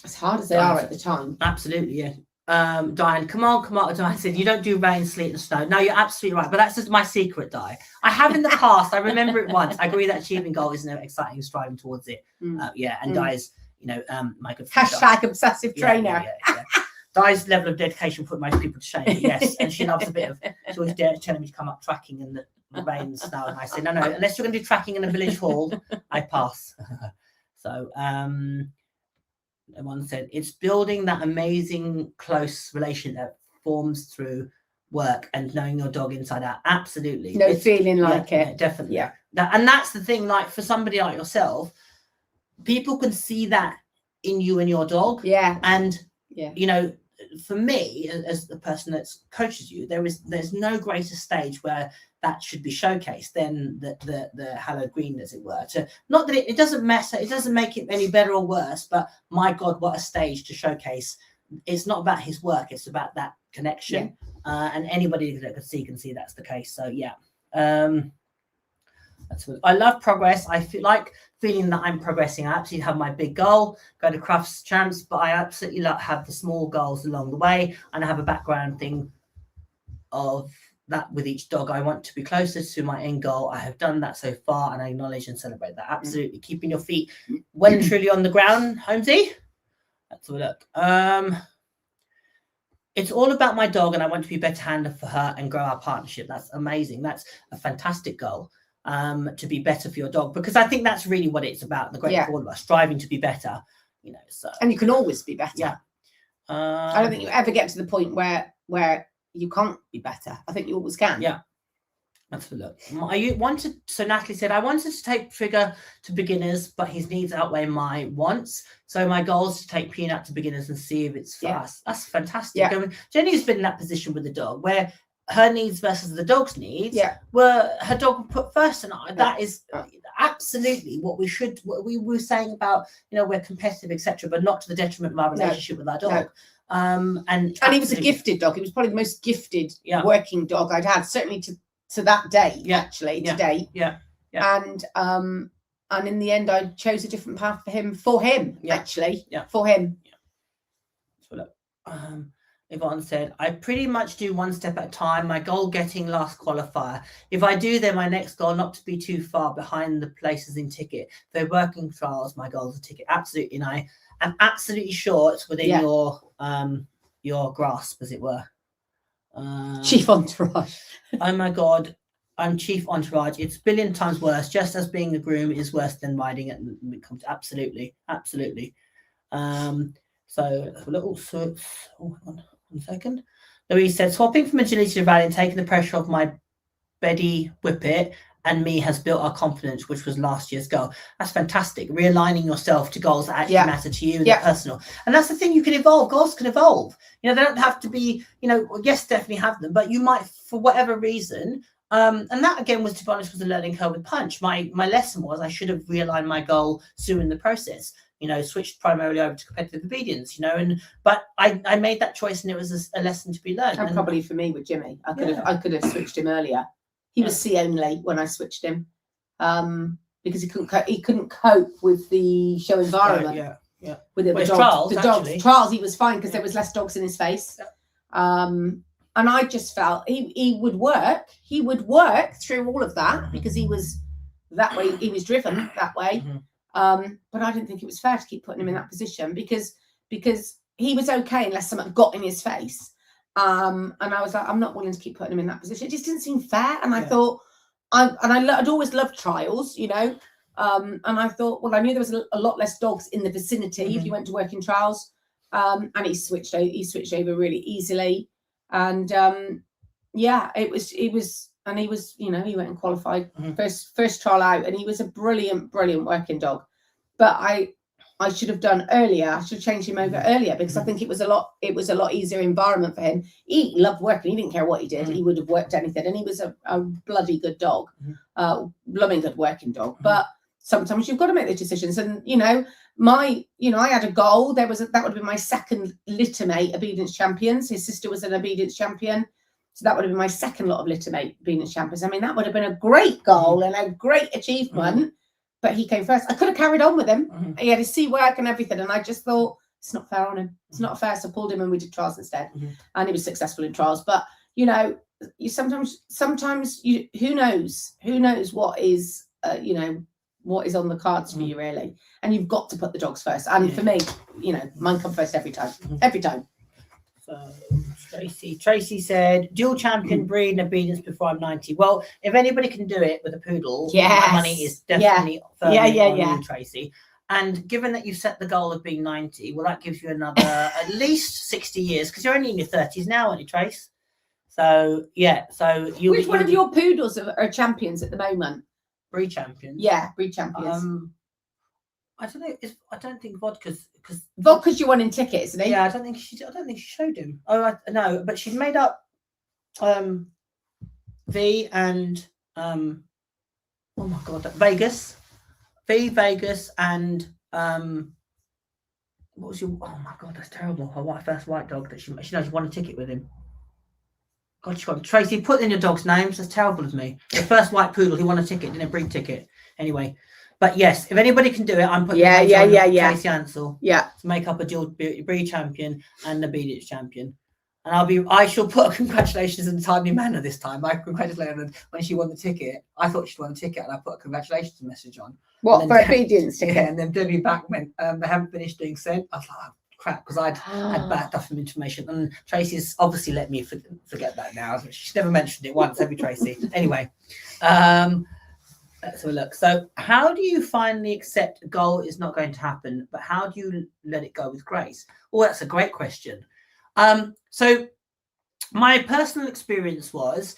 [SPEAKER 2] as hard as they are at the time.
[SPEAKER 1] Absolutely, yeah. Diane, Kamal, Diane said, you don't do rain, sleet and snow. No, you're absolutely right. But that's just my secret, Di. I have in the past, I remember it once. I agree that achieving goal is exciting, striving towards it. And Di's, you know, my good friend.
[SPEAKER 2] Hashtag obsessive trainer.
[SPEAKER 1] Yeah. Di's level of dedication put most people to shame. But yes, and she loves a bit of, she always telling me to come up tracking, and reins now. And I said, no, unless you're going to do tracking in a village hall, I pass. So one said, it's building that amazing close relation that forms through work and knowing your dog inside out. Absolutely.
[SPEAKER 2] No feeling like it.
[SPEAKER 1] Yeah, definitely.
[SPEAKER 2] Yeah.
[SPEAKER 1] And that's the thing, like for somebody like yourself, people can see that in you and your dog.
[SPEAKER 2] Yeah.
[SPEAKER 1] And,
[SPEAKER 2] yeah,
[SPEAKER 1] you know, for me, as the person that coaches you, there's no greater stage where that should be showcased than the hallowed green, as it were. To not that it doesn't matter, it doesn't make it any better or worse, but my God, what a stage to showcase. It's not about his work, it's about that connection. And anybody that can see that's the case. So yeah. That's what I love progress. I feel like feeling that I'm progressing. I absolutely have my big goal, go to Crufts Champs, but I absolutely have the small goals along the way, and I have a background thing of that with each dog. I want to be closer to my end goal. I have done that so far, and I acknowledge and celebrate that. Absolutely. Keeping your feet well and truly on the ground, Holmesy. Let's have a look. It's all about my dog, and I want to be a better handler for her and grow our partnership. That's amazing. That's a fantastic goal. To be better for your dog, because I think that's really what it's about. The great for all of us, striving to be better. You know, so
[SPEAKER 2] and you can always be better.
[SPEAKER 1] Yeah.
[SPEAKER 2] I don't think you ever get to the point where you can't be better. I think you always can.
[SPEAKER 1] Yeah. Let's look. So Natalie said, I wanted to take Trigger to beginners, but his needs outweigh my wants. So my goal is to take Peanut to beginners and see if it's for us. That's fantastic.
[SPEAKER 2] Yeah.
[SPEAKER 1] I mean, Jenny's been in that position with the dog where her needs versus the dog's needs
[SPEAKER 2] were
[SPEAKER 1] her dog put first, and that is absolutely what we were saying about, you know, we're competitive, etc., but not to the detriment of our relationship with our dog. And
[SPEAKER 2] he was a gifted dog. He was probably the most gifted working dog I'd had, certainly to that day, actually, to date. And in the end, I chose a different path for him, for him.
[SPEAKER 1] So, Yvonne said, I pretty much do one step at a time. My goal getting last qualifier. If I do, then my next goal not to be too far behind the places in ticket. Though working trials, my goal is a ticket. Absolutely. And I am absolutely sure it's within your grasp, as it were.
[SPEAKER 2] Chief Entourage.
[SPEAKER 1] Oh my God. I'm Chief Entourage. It's a billion times worse. Just as being a groom is worse than riding it. Absolutely. Absolutely. So a little switch. Oh, hang on 1 second. Louise said, swapping from agility to rally and taking the pressure off my Betty Whippet and me has built our confidence, which was last year's goal. That's fantastic. Realigning yourself to goals that actually matter to you and personal. And that's the thing, you can evolve. Goals can evolve. You know, they don't have to be, you know, yes, definitely have them, but you might, for whatever reason, and that again was, to be honest, was a learning curve with Punch. My lesson was I should have realigned my goal sooner in the process. You know, switched primarily over to competitive obedience, you know, but I made that choice, and it was a lesson to be learned.
[SPEAKER 2] And probably for me with Jimmy, I could have switched him earlier. He was C only when I switched him, because he couldn't cope with the show environment. With the dogs. Trials, he was fine because there was less dogs in his face. And I just felt he would work. He would work through all of that because he was that way. He was driven that way. But I didn't think it was fair to keep putting him in that position because he was okay unless someone got in his face. And I was like, I'm not willing to keep putting him in that position. It just didn't seem fair. And I thought, I'd always loved trials, you know. And I thought, well, I knew there was a lot less dogs in the vicinity if you went to work in trials. And he switched over really easily. And it was, and he was, you know, he went and qualified first trial out, and he was a brilliant working dog. But I should have done earlier. I should have changed him over earlier because I think it was a lot easier environment for him. He loved working. He didn't care what he did. He would have worked anything. And he was a bloody good dog, blooming good working dog. But sometimes you've got to make those decisions. And, you know, I had a goal. That would have been my second littermate obedience champions. His sister was an obedience champion. So that would have been my second lot of littermate obedience champions. I mean, that would have been a great goal and a great achievement. But he came first. I could have carried on with him. He had his C work and everything. And I just thought, it's not fair on him. It's not fair. So I pulled him and we did trials instead. And he was successful in trials. But, you know, you sometimes who knows what is, you know, what is on the cards for you, really. And you've got to put the dogs first. And for me, you know, mine come first every time. Every time.
[SPEAKER 1] So Tracy said, dual champion breed and obedience before I'm 90. Well, if anybody can do it with a poodle, my money is definitely firmly on you, Tracy. And given that you've set the goal of being 90, well, that gives you another at least 60 years, because you're only in your 30s now, aren't you, Trace? So, yeah. So
[SPEAKER 2] which one of your poodles are champions at the moment?
[SPEAKER 1] Breed champions.
[SPEAKER 2] Yeah, breed champions.
[SPEAKER 1] I don't know. I don't think Vodka's
[SPEAKER 2] you won in ticket, isn't he?
[SPEAKER 1] Yeah, I don't think she showed him. Oh, no, but she'd made up V and oh my god, Vegas and what was your? Oh my god, that's terrible. Her first white dog that she knows she won a ticket with him. God, she won. Tracy, put in your dog's names. That's terrible of me. The first white poodle, he won a ticket, didn't a breed ticket. Anyway. But yes, if anybody can do it, I'm putting Tracy Ansell to make up a dual breed champion and obedience champion. And I shall put a congratulations in a timely manner this time. I congratulated her when she won the ticket. I thought she'd won the ticket, and I put a congratulations message on.
[SPEAKER 2] What, for obedience ticket?
[SPEAKER 1] Yeah, and then Debbie back went, they haven't finished doing sent. I was like, oh, crap, because I'd backed up some information. And Tracy's obviously let me forget that now. She's never mentioned it once, have you, Tracy? Anyway, let's have a look. So how do you finally accept a goal is not going to happen, but how do you let it go with grace? Oh, that's a great question. So my personal experience was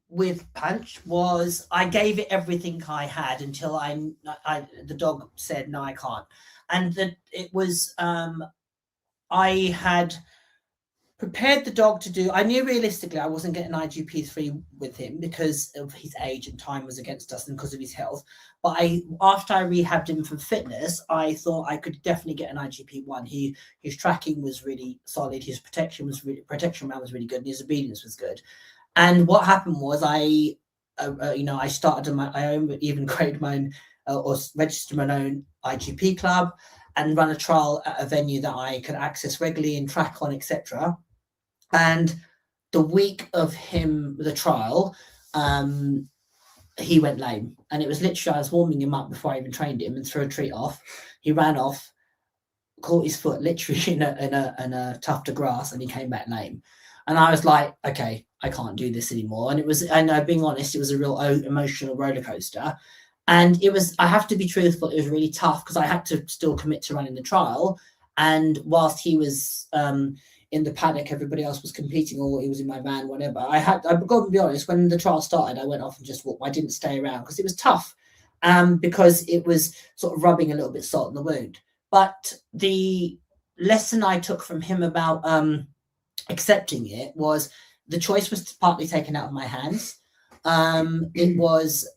[SPEAKER 1] with Punch was I gave it everything I had until the dog said, no, I can't. And it was I had prepared the dog to do. I knew realistically I wasn't getting IGP3 with him because of his age and time was against us and because of his health. But after I rehabbed him for fitness, I thought I could definitely get an IGP1. His tracking was really solid. His protection round was really good, and his obedience was good. And what happened was I started my own, even created my own or registered my own IGP club and run a trial at a venue that I could access regularly and track on, etc. And the week of the trial, he went lame. And it was literally, I was warming him up before I even trained him and threw a treat off. He ran off, caught his foot literally in a tuft of grass, and he came back lame. And I was like, okay, I can't do this anymore. And being honest, it was a real emotional roller coaster. And I have to be truthful, it was really tough because I had to still commit to running the trial. And whilst he was in the paddock, everybody else was competing, or he was in my van, whatever. I've got to be honest, when the trial started, I went off and just walked. I didn't stay around because it was tough, because it was sort of rubbing a little bit salt in the wound. But the lesson I took from him about accepting it was the choice was partly taken out of my hands. It was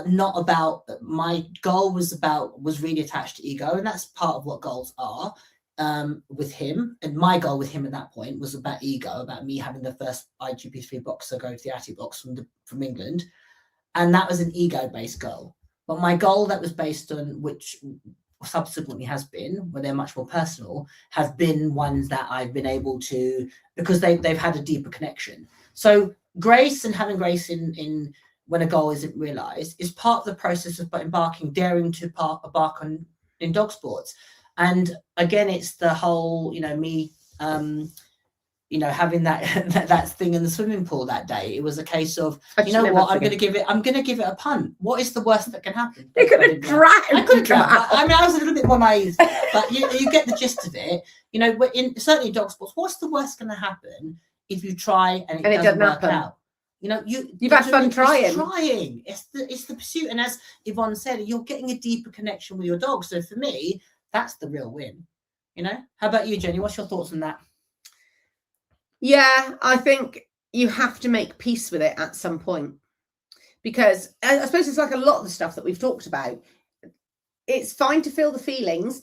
[SPEAKER 1] not about, my goal was really attached to ego, and that's part of what goals are with him. And my goal with him at that point was about ego, about me having the first IGP3 boxer go to the Atty box from England, and that was an ego-based goal. But my goal that was based on, which subsequently has been, where they're much more personal, have been ones that I've been able to, because they've had a deeper connection. So grace, and having grace in when a goal isn't realized, is part of the process of daring to embark on in dog sports. And again, it's the whole, me, having that thing in the swimming pool that day. It was a case of, I'm going to give it a punt. What is the worst that can happen?
[SPEAKER 2] They could have drowned.
[SPEAKER 1] I could have drowned. I was a little bit more naive, but you get the gist of it. Certainly in dog sports, what's the worst going to happen if you try and it doesn't work out? You've had fun trying. It's the pursuit, and as Yvonne said, you're getting a deeper connection with your dog. So for me, that's the real win. How about you, Jenny? What's your thoughts on that?
[SPEAKER 2] Yeah, I think you have to make peace with it at some point, because I suppose it's like a lot of the stuff that we've talked about. It's fine to feel the feelings,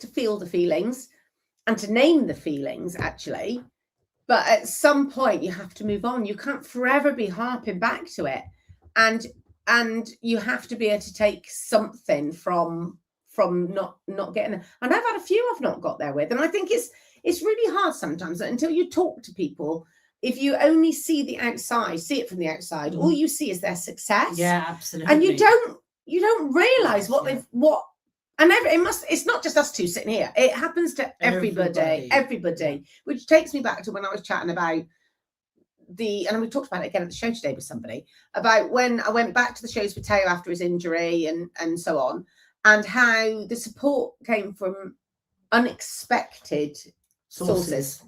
[SPEAKER 2] and to name the feelings, actually. But at some point, you have to move on. You can't forever be harping back to it, and you have to be able to take something from not getting there. And I've had a few I've not got there with, and I think it's really hard sometimes that until you talk to people, if you only see it from the outside, all you see is their success.
[SPEAKER 1] Yeah, absolutely.
[SPEAKER 2] And you don't realize what And it's not just us two sitting here. It happens to everybody, which takes me back to when I was chatting about and we talked about it again at the show today with somebody, about when I went back to the shows with Teo after his injury and so on, and how the support came from unexpected sources.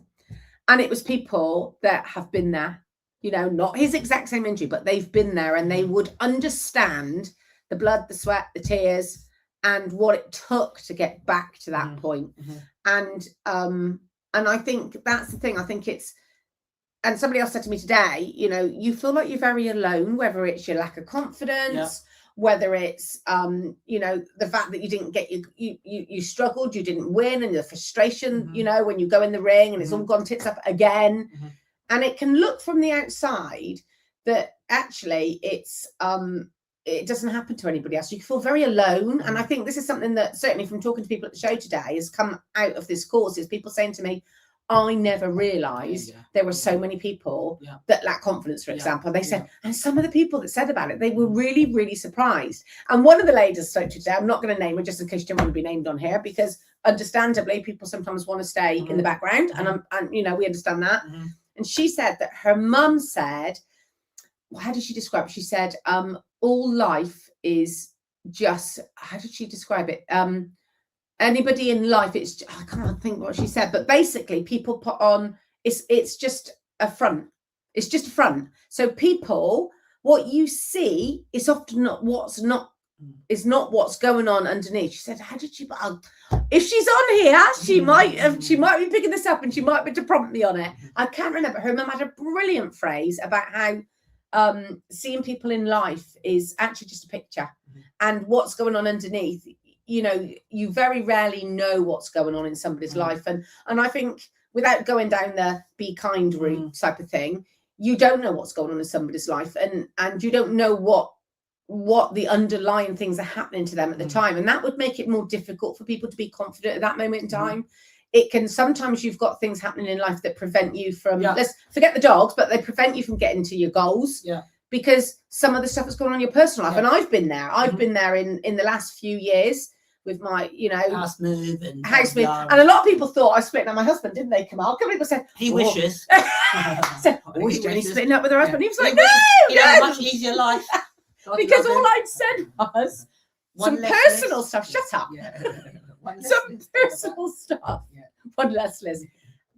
[SPEAKER 2] And it was people that have been there, you know, not his exact same injury, but they've been there, and they would understand the blood, the sweat, the tears, and what it took to get back to that point. And I think that's the thing. I think it's, and somebody else said to me today, you know, you feel like you're very alone, whether it's your lack of confidence, whether it's you know, the fact that you didn't get you struggled, you didn't win, and the frustration, you know, when you go in the ring and it's all gone tits up again. And it can look from the outside that actually it's it doesn't happen to anybody else. You can feel very alone. And I think this is something that certainly from talking to people at the show today has come out of this course, is people saying to me, I never realised there were so many people that lack confidence, for example. They said, and some of the people that said about it, they were really, really surprised. And one of the ladies I spoke to today, I'm not going to name her just in case she didn't want to be named on here, because understandably, people sometimes want to stay in the background. And you know, we understand that. And she said that her mum said, well, how did she describe it? She said, all life is just, how did she describe it? Anybody in life, it's, I can't think what she said, but basically people put on, it's just a front. It's just a front. So people, what you see is often not what's going on underneath. She said, how did she, if she's on here, she might be picking this up, and she might be to prompt me on it. I can't remember. Her mum had a brilliant phrase about how seeing people in life is actually just a picture, and what's going on underneath, you know, you very rarely know what's going on in somebody's life. And I think without going down the be kind route type of thing, you don't know what's going on in somebody's life, and you don't know what the underlying things are happening to them at the time. And that would make it more difficult for people to be confident at that moment in time. It can, sometimes you've got things happening in life that prevent you from, let's forget the dogs, but they prevent you from getting to your goals. Because some of the stuff that's going on in your personal life. And I've been there. I've been there in the last few years with my, you know, house move. And a lot of people thought I split up my husband, didn't they, Kamal? Some people said
[SPEAKER 1] he wishes.
[SPEAKER 2] Said, oh, he's really splitting up with her husband. He was like, no,
[SPEAKER 1] you have a much easier life.
[SPEAKER 2] Because all I'd said was some personal stuff. Shut up. Some personal stuff. One less list.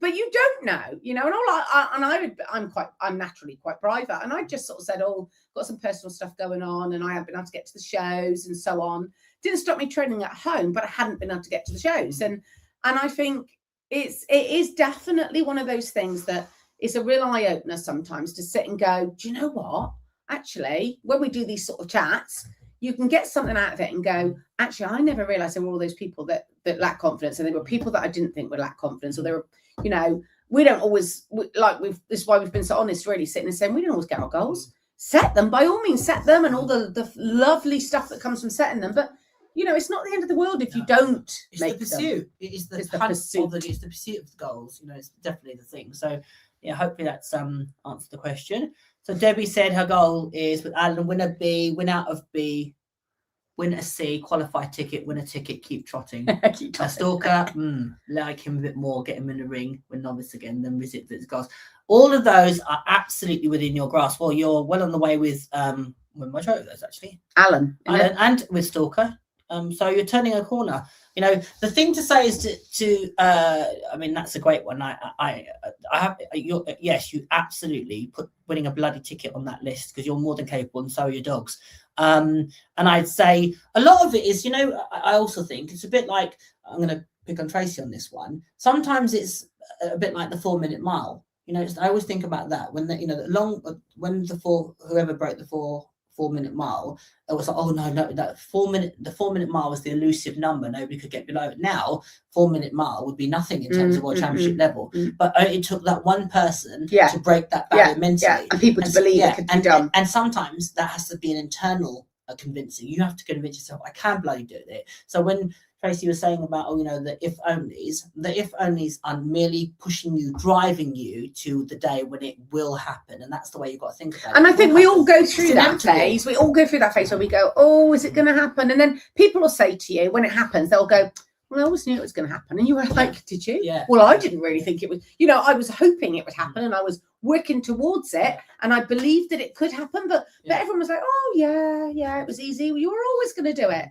[SPEAKER 2] But you don't know, you know, and I'm naturally quite private, and I just sort of said, oh, got some personal stuff going on, and I haven't been able to get to the shows and so on. Didn't stop me training at home, but I hadn't been able to get to the shows. And I think it is definitely one of those things that is a real eye opener sometimes, to sit and go, do you know what? Actually, when we do these sort of chats, you can get something out of it and go, actually, I never realized there were all those people that lack confidence, and there were people that I didn't think would lack confidence, or there were, you know, we don't always, this is why we've been so honest, really sitting and saying, we don't always get our goals. Set them, by all means, set them, and all the lovely stuff that comes from setting them. But, you know, it's not the end of the world if you don't make the pursuit.
[SPEAKER 1] Them. It is the pursuit. It's the pursuit of the goals. You know, it's definitely the thing. So, yeah, hopefully that's answered the question. So Debbie said her goal is with Alan, win a B, win out of B, win a C, qualify ticket, win a ticket, keep trotting. A stalker, like him a bit more, get him in the ring, win novice again, then visit his goals. All of those are absolutely within your grasp. Well, you're well on the way with when my show those actually. Alan, and with Stalker. So you're turning a corner. You know, the thing to say is to I mean, that's a great one. I have yes, you absolutely put winning a bloody ticket on that list, because you're more than capable, and so are your dogs. And I'd say a lot of it is, you know, I also think it's a bit like, I'm going to pick on Tracy on this one. Sometimes it's a bit like the 4-minute mile. You know, I always think about that when whoever broke the 4-minute mile, it was like, oh no, that 4-minute mile was the elusive number. Nobody could get below it. Now 4-minute mile would be nothing in terms of world championship level. But it took that one person to break that barrier mentally,
[SPEAKER 2] and people to believe it could be done.
[SPEAKER 1] And sometimes that has to be an internal convincing. You have to convince yourself, I can bloody do it. So when Tracy was saying about, the if onlys are merely pushing you, driving you to the day when it will happen. And that's the way you've got to think about it.
[SPEAKER 2] And I think we all go through that phase. We all go through that phase where we go, oh, is it going to happen? And then people will say to you, when it happens, they'll go, well, I always knew it was going to happen. And you were like, did you?
[SPEAKER 1] Yeah.
[SPEAKER 2] Well, I didn't really think it was, I was hoping it would happen and I was working towards it and I believed that it could happen. But everyone was like, oh, yeah, it was easy. You were always going to do it.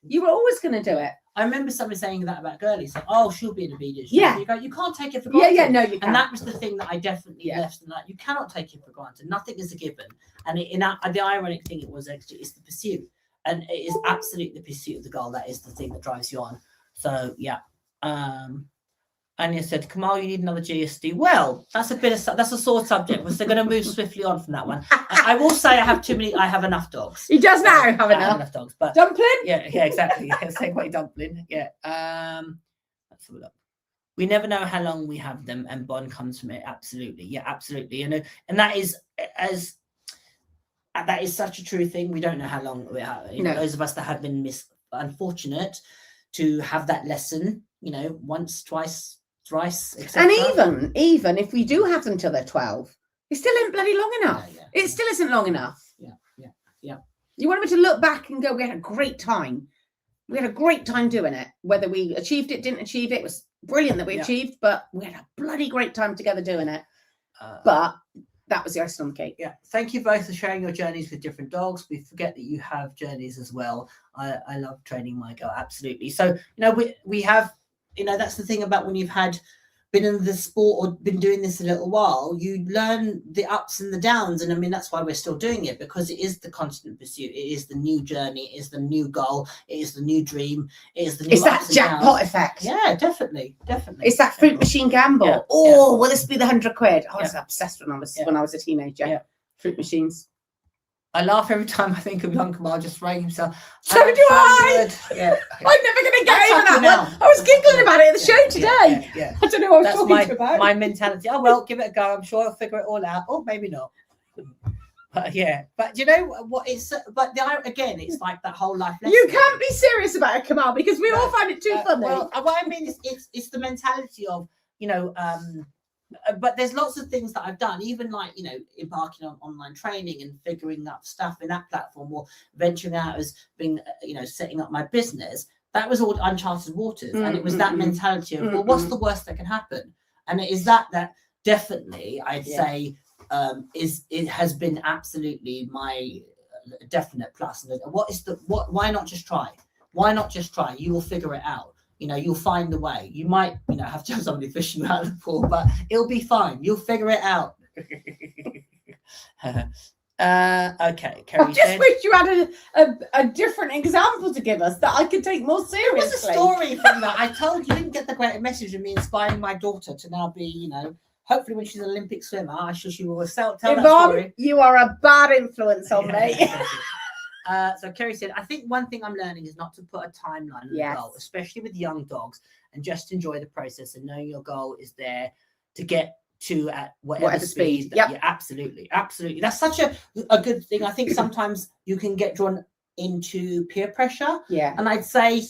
[SPEAKER 2] You were always going to do it.
[SPEAKER 1] I remember somebody saying that about Girlie. So, she'll be in obedience.
[SPEAKER 2] Yeah.
[SPEAKER 1] You go, you can't take it for granted.
[SPEAKER 2] Yeah, no, you can't.
[SPEAKER 1] And that was the thing that I definitely left. And that you cannot take it for granted. Nothing is a given. And the ironic thing is the pursuit. And it is absolutely the pursuit of the goal. That is the thing that drives you on. So, yeah. Anya said, Kamal, you need another GSD. Well, that's a sore subject. We're still going to move swiftly on from that one. I will say I have enough dogs.
[SPEAKER 2] He does now have enough
[SPEAKER 1] dogs. But
[SPEAKER 2] Dumpling?
[SPEAKER 1] Yeah, exactly. Same way Dumpling. Yeah. Let's have a look. We never know how long we have them, and bond comes from it. Absolutely. Yeah, absolutely. And that is such a true thing. We don't know how long we have. Those of us that have been unfortunate to have that lesson, once, twice, thrice, etc.
[SPEAKER 2] And even if we do have them till they're 12, it still isn't bloody long enough. Yeah. It still isn't long enough.
[SPEAKER 1] Yeah.
[SPEAKER 2] You want me to look back and go, we had a great time. We had a great time doing it. Whether we achieved it, didn't achieve it, was brilliant that we achieved, but we had a bloody great time together doing it. But that was the icing on the cake.
[SPEAKER 1] Yeah. Thank you both for sharing your journeys with different dogs. We forget that you have journeys as well. I love training my girl. Absolutely. So, we have, that's the thing about when you've been in the sport or been doing this a little while, you learn the ups and the downs. And I mean, that's why we're still doing it, because it is the constant pursuit. It is the new journey. It is the new goal. It is the new dream. It is the new
[SPEAKER 2] that jackpot effect.
[SPEAKER 1] Yeah, definitely.
[SPEAKER 2] It's that fruit machine gamble.
[SPEAKER 1] Yeah.
[SPEAKER 2] Will this be the 100 quid? I was obsessed when I was a teenager.
[SPEAKER 1] Yeah.
[SPEAKER 2] Fruit machines.
[SPEAKER 1] I laugh every time I think of young Kamal just throwing himself.
[SPEAKER 2] So do I. Yeah. I'm never going to get over that one. I was giggling about it at the show today.
[SPEAKER 1] Yeah.
[SPEAKER 2] I don't know what I was talking about.
[SPEAKER 1] My mentality. Oh, well, give it a go. I'm sure I'll figure it all out. Or maybe not. But you know what? Again, it's like that whole life lesson.
[SPEAKER 2] You can't be serious about it, Kamal, because we all find it too funny.
[SPEAKER 1] Well, what I mean is it's the mentality of, but there's lots of things that I've done, even like, embarking on online training and figuring out stuff in that platform, or venturing out as being, setting up my business. That was all uncharted waters. And it was that mentality of, well, what's the worst that can happen? And it is that definitely, I'd say, it has been absolutely my definite plus. And why not just try? Why not just try? You will figure it out. You'll find a way. You might, have to have somebody fishing you out of the pool, but it'll be fine. You'll figure it out. Okay, Kerry.
[SPEAKER 2] I just wish you had a different example to give us that I could take more seriously.
[SPEAKER 1] There was a story from that. I told you didn't get the great message of me inspiring my daughter to now be, hopefully when she's an Olympic swimmer, she will tell that story.
[SPEAKER 2] You are a bad influence on me.
[SPEAKER 1] So Kerry said, I think one thing I'm learning is not to put a timeline on the goal, especially with young dogs, and just enjoy the process and knowing your goal is there to get to at whatever speed. Yeah, absolutely. That's such a good thing. I think sometimes you can get drawn into peer pressure. Yeah. And I'm going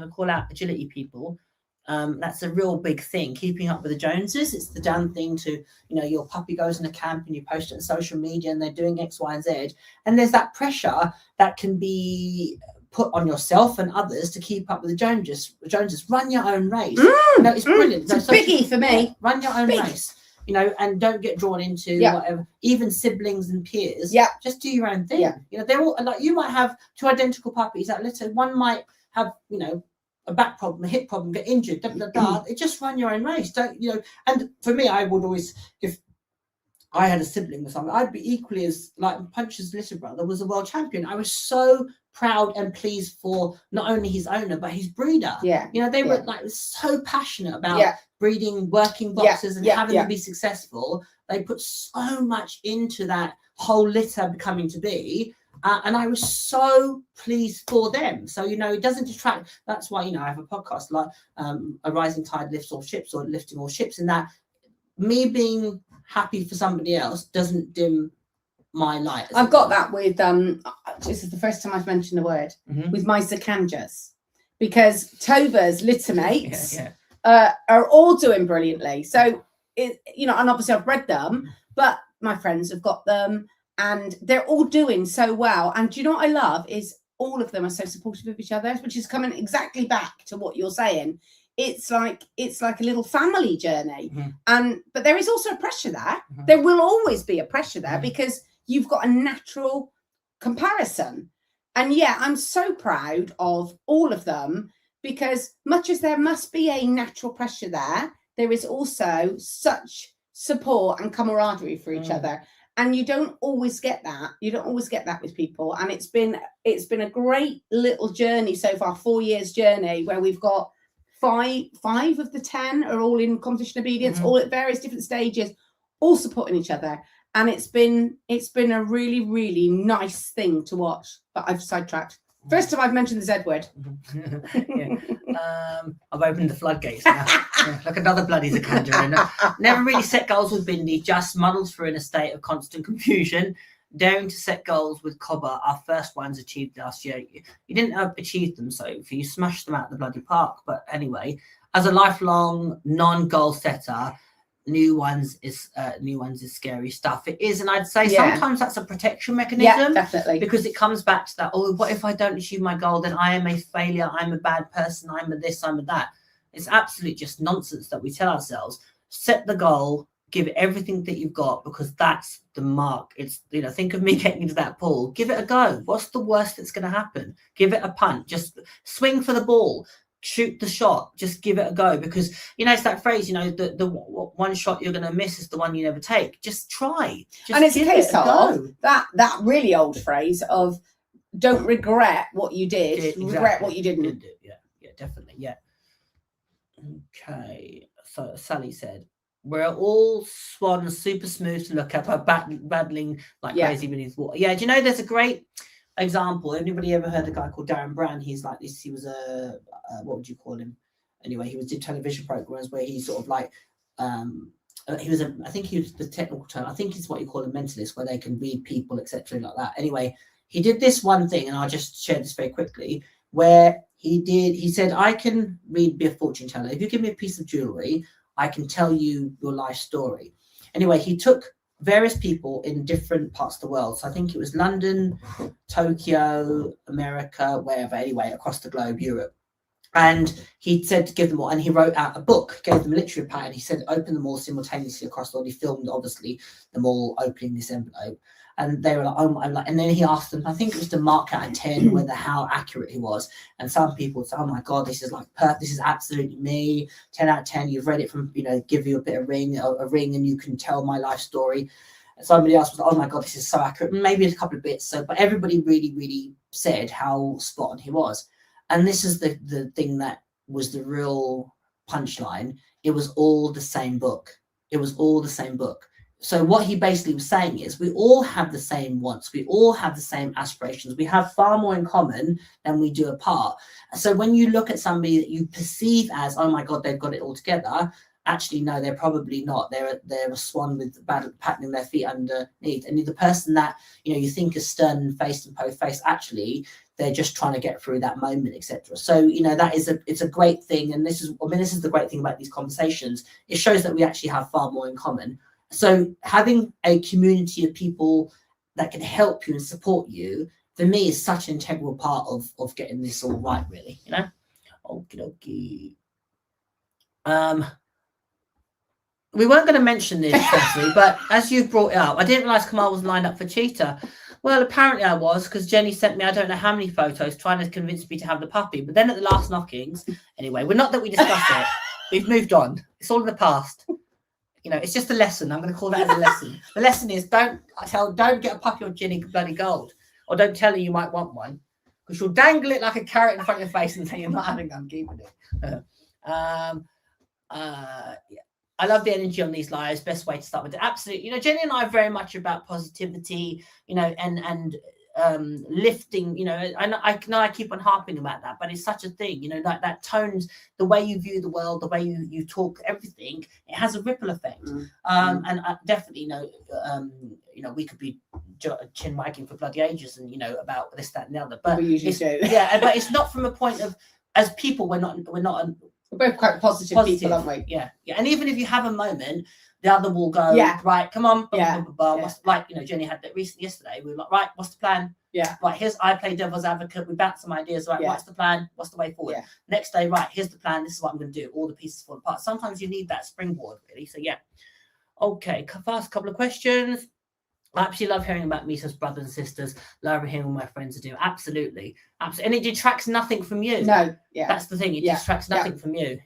[SPEAKER 1] to call out agility people. That's a real big thing, keeping up with the Joneses. It's the damn thing to, your puppy goes in a camp and you post it on social media and they're doing X, Y, and Z. And there's that pressure that can be put on yourself and others to keep up with the Joneses. Run your own race. It's brilliant.
[SPEAKER 2] It's a biggie for me.
[SPEAKER 1] Run your own race, and don't get drawn into whatever, even siblings and peers. Yeah. Just do your own thing. Yeah. They're all like, you might have two identical puppies that litter. One might have, a back problem, a hip problem, get injured, It just run your own race. Don't, and for me, I would always, if I had a sibling or something, I'd be equally as, like, Punch's little brother was a world champion. I was so proud and pleased for not only his owner, but his breeder. Yeah. They were so passionate about breeding working boxers and having them be successful. They put so much into that whole litter becoming to be. And I was so pleased for them. So, it doesn't detract. That's why, I have a podcast like A Rising Tide Lifts All Ships, or Lifting All Ships, in that me being happy for somebody else doesn't dim my light.
[SPEAKER 2] I've got that with this is the first time I've mentioned the word with my Zakanjas, because Tova's litter mates are all doing brilliantly. So and obviously I've read them, but my friends have got them, and they're all doing so well. And do you know what I love is all of them are so supportive of each other, which is coming exactly back to what you're saying. It's like a little family journey, but there is also a pressure there. There will always be a pressure there because you've got a natural comparison. And I'm so proud of all of them, because much as there must be a natural pressure there is also such support and camaraderie for each other. And you don't always get that. You don't always get that with people. And it's been a great little journey so far, 4 years journey, where we've got five of the 10 are all in competition obedience, all at various different stages, all supporting each other. And it's been a really, really nice thing to watch. But I've sidetracked. First time I've mentioned the Z word.
[SPEAKER 1] I've opened the floodgates now. Like another bloody Zakanja. Never really set goals with Bindi, just muddled through in a state of constant confusion. Daring to set goals with Cobber, our first ones achieved last year. You didn't achieve them, Sophie. You smashed them out of the bloody park. But anyway, as a lifelong non-goal setter, new ones is scary stuff. It is, and I'd say sometimes that's a protection mechanism.
[SPEAKER 2] Yeah, definitely.
[SPEAKER 1] Because it comes back to that, what if I don't achieve my goal? Then I am a failure. I'm a bad person. I'm a this, I'm a that. It's absolutely just nonsense that we tell ourselves. Set the goal, give it everything that you've got, because that's the mark. It's, think of me getting into that pool. Give it a go. What's the worst that's going to happen? Give it a punt. Just swing for the ball. Shoot the shot. Just give it a go, because it's that phrase, the one shot you're going to miss is the one you never take. Just try.
[SPEAKER 2] And it's a case of that really old phrase of don't regret what you did, regret what you didn't.
[SPEAKER 1] Yeah, definitely. Yeah. Okay. So Sally said, we're all swans, super smooth to look at, but battling like crazy beneath water. Yeah, do you know there's a great example? Anybody ever heard a guy called Darren Brand? He's like this. He was a what would you call him? Anyway, he did television programs where he sort of like he was I think he was the technical term. I think it's what you call a mentalist, where they can read people, etc. like that. Anyway, he did this one thing, and I'll just share this very quickly, where he said, I can be a fortune teller. If you give me a piece of jewelry, I can tell you your life story. Anyway, he took various people in different parts of the world. So I think it was London, Tokyo, America, wherever, anyway, across the globe, Europe. And he said to give them all, and he wrote out a book, gave them literally a pad. He said, open them all simultaneously across the world. He filmed, obviously, them all opening this envelope. And they were like, oh my, and then he asked them, I think it was to mark out of 10, whether how accurate he was. And some people would say, oh my God, this is like perfect. This is absolutely me. 10 out of 10. You've read it from, give you a bit of ring, and you can tell my life story. And somebody else was like, oh my God, this is so accurate. Maybe a couple of bits. So, but everybody really, really said how spot on he was. And this is the thing that was the real punchline. It was all the same book. It was all the same book. So what he basically was saying is we all have the same wants. We all have the same aspirations. We have far more in common than we do apart. So when you look at somebody that you perceive as, oh my God, they've got it all together, actually, no, they're probably not. They're a swan with patting their feet underneath. And the person that, you think is stern-faced and po-faced, actually, they're just trying to get through that moment, etc. So, it's a great thing. And this is the great thing about these conversations. It shows that we actually have far more in common. So having a community of people that can help you and support you, for me, is such an integral part of getting this all right, really, Okie dokie. We weren't going to mention this, Presley, but as you brought it up, I didn't realise Kamal was lined up for Cheetah. Well, apparently I was, because Jenny sent me I don't know how many photos trying to convince me to have the puppy. But then at the last knockings, anyway, not that we discussed it. We've moved on. It's all in the past. It's just a lesson. I'm going to call that as a lesson. The lesson is don't get a puppy or Jenny bloody Gould, or don't tell her you might want one, because she'll dangle it like a carrot in front of your face and say you're not having it, I'm keeping it. I love the energy on these lives. Best way to start with it. Absolutely. Jenny and I are very much about positivity, and lifting, I keep on harping about that, but it's such a thing, like that tones, the way you view the world, the way you talk, everything, it has a ripple effect. And I definitely we could be chin wagging for bloody ages, and about this, that, and the other. But
[SPEAKER 2] we usually do.
[SPEAKER 1] Yeah, but it's not from a point of, as people, we're not.
[SPEAKER 2] We're both quite positive people, aren't we?
[SPEAKER 1] Yeah. And even if you have a moment, the other will go, right, come on, like Jenny had that yesterday. We were like, right, what's the plan?
[SPEAKER 2] Yeah.
[SPEAKER 1] Right, I play devil's advocate. We bounce some ideas. Right, what's the plan? What's the way forward?
[SPEAKER 2] Yeah.
[SPEAKER 1] Next day, right, here's the plan. This is what I'm going to do. All the pieces fall apart. Sometimes you need that springboard, really. So yeah. Okay, first couple of questions. I absolutely love hearing about Misa's brothers and sisters. Love hearing what my friends are doing. Absolutely. And it detracts nothing from you.
[SPEAKER 2] No, yeah.
[SPEAKER 1] That's the thing. It detracts nothing from you,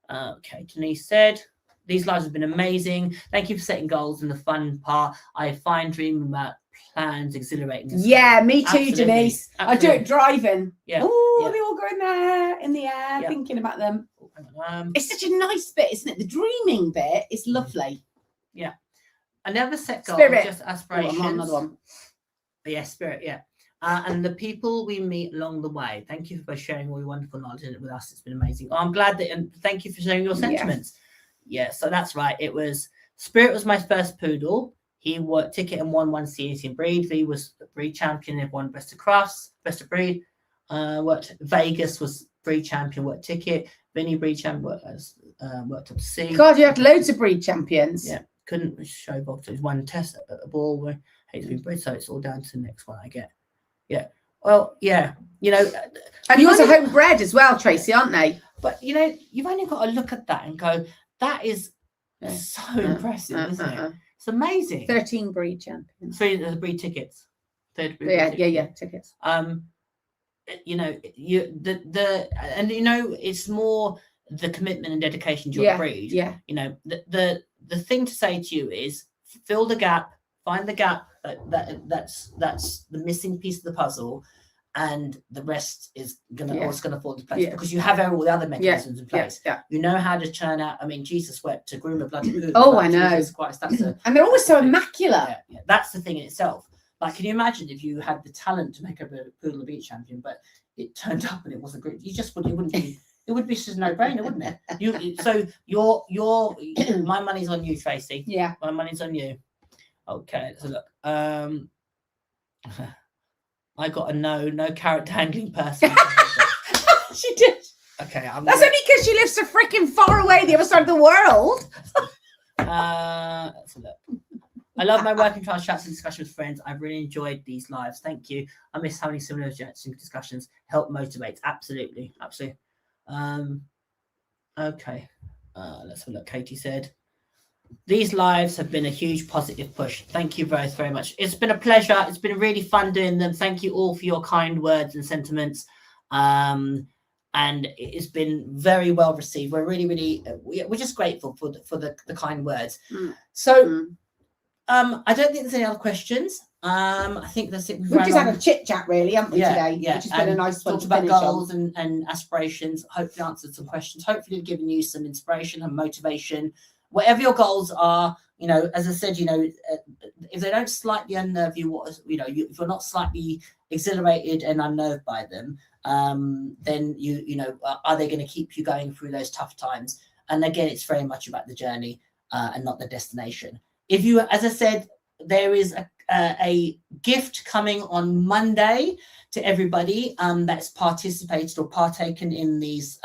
[SPEAKER 1] Okay, Denise said, these lives have been amazing. Thank you for setting goals and the fun part. I find dreaming about plans exhilarating.
[SPEAKER 2] Yeah, me too,
[SPEAKER 1] Absolutely.
[SPEAKER 2] Denise.
[SPEAKER 1] Absolutely.
[SPEAKER 2] I do it driving.
[SPEAKER 1] Yeah.
[SPEAKER 2] Oh, they all go in there, in the air, thinking about them. It's such a nice bit, isn't it? The dreaming bit is lovely.
[SPEAKER 1] Yeah. I never set goals,
[SPEAKER 2] Spirit.
[SPEAKER 1] just aspirations.
[SPEAKER 2] I'm on another one.
[SPEAKER 1] Yeah, spirit, yeah. And the people we meet along the way. Thank you for sharing all your wonderful knowledge with us. It's been amazing. I'm glad that, and thank you for sharing your sentiments. Yeah, so that's right. It was, Spirit was my first poodle. He worked ticket and won 1 CAT in breed. V was breed champion and won best of crafts, best of breed. Worked Vegas was breed champion, worked ticket. Vinny breed champion worked up to C.
[SPEAKER 2] God, you had loads of breed champions.
[SPEAKER 1] Yeah, couldn't show box. It was one test at a ball where it's been bred, so it's all down to the next one I get. Yeah. Well, yeah,
[SPEAKER 2] and you're also homebred as well, Tracy, aren't they?
[SPEAKER 1] But you've only got to look at that and go, that is so impressive, isn't it? It's amazing.
[SPEAKER 2] 13 breed champions.
[SPEAKER 1] 3 breed tickets. Third breed
[SPEAKER 2] tickets.
[SPEAKER 1] It's more the commitment and dedication to your breed.
[SPEAKER 2] Yeah.
[SPEAKER 1] The thing to say to you is fill the gap, find the gap that's the missing piece of the puzzle, and the rest is gonna fall into place because you have all the other mechanisms in place. You know how to churn out. I mean, Jesus wept to groom a bloody poodle.
[SPEAKER 2] Oh, I know.
[SPEAKER 1] Jesus Christ,
[SPEAKER 2] and they're always so immaculate.
[SPEAKER 1] Yeah, that's the thing in itself. Like, can you imagine if you had the talent to make a poodle a beach champion, but it turned up and it wasn't great? It wouldn't be. It would be just a no-brainer, wouldn't it? So my money's on you, Tracy.
[SPEAKER 2] Yeah,
[SPEAKER 1] my money's on you. Okay, let's look. I got a no carrot dangling person.
[SPEAKER 2] She did.
[SPEAKER 1] Okay,
[SPEAKER 2] that's only because she lives so freaking far away, the other side of the world.
[SPEAKER 1] Let's look. I love my working class chats and discussions with friends. I've really enjoyed these lives. Thank you. I miss having similar discussions. Help motivate. Absolutely. Okay. Let's have a look. Katie said, these lives have been a huge positive push. Thank you both very much. It's been a pleasure. It's been really fun doing them. Thank you all for your kind words and sentiments. And it's been very well received. We're really, we're just grateful for the kind words. So I don't think there's any other questions. I think that's it.
[SPEAKER 2] We've just had a chit chat, really, haven't we, today?
[SPEAKER 1] Yeah,
[SPEAKER 2] which has been a nice one
[SPEAKER 1] talked
[SPEAKER 2] to
[SPEAKER 1] about
[SPEAKER 2] finish
[SPEAKER 1] goals
[SPEAKER 2] on.
[SPEAKER 1] and aspirations. Hopefully answered some questions. Hopefully given you some inspiration and motivation. Whatever your goals are, as I said, if they don't slightly unnerve you, if you're not slightly exhilarated and unnerved by them, then are they going to keep you going through those tough times? And again, it's very much about the journey and not the destination. If you, as I said, there is a gift coming on Monday to everybody that's participated or partaken in these,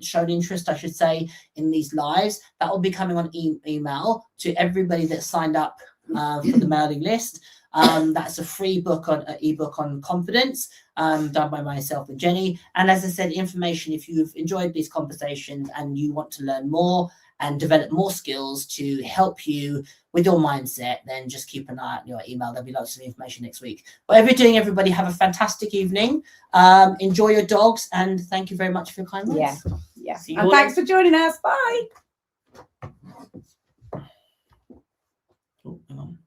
[SPEAKER 1] shown interest, I should say, in these lives. That will be coming on email to everybody that signed up for the mailing list. That's a free book on ebook on confidence, done by myself and Jenny. And as I said, information, if you've enjoyed these conversations and you want to learn more and develop more skills to help you with your mindset, then just keep an eye on your email. There'll be lots of information next week. Whatever you're doing, everybody, have a fantastic evening. Enjoy your dogs, and thank you very much for your kind words.
[SPEAKER 2] Yeah. And thanks for joining us. Bye.
[SPEAKER 1] Oh, hang on.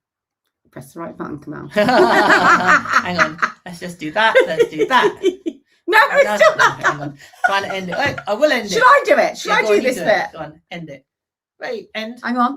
[SPEAKER 2] Press the right button, Kamal.
[SPEAKER 1] Hang on. Let's just do that. Let's do that.
[SPEAKER 2] No, it's still not.
[SPEAKER 1] Hang on. Trying to end it. Wait, I will end it.
[SPEAKER 2] Should I do it? Should I do this bit?
[SPEAKER 1] Go on, end it. Wait, end.
[SPEAKER 2] Hang on.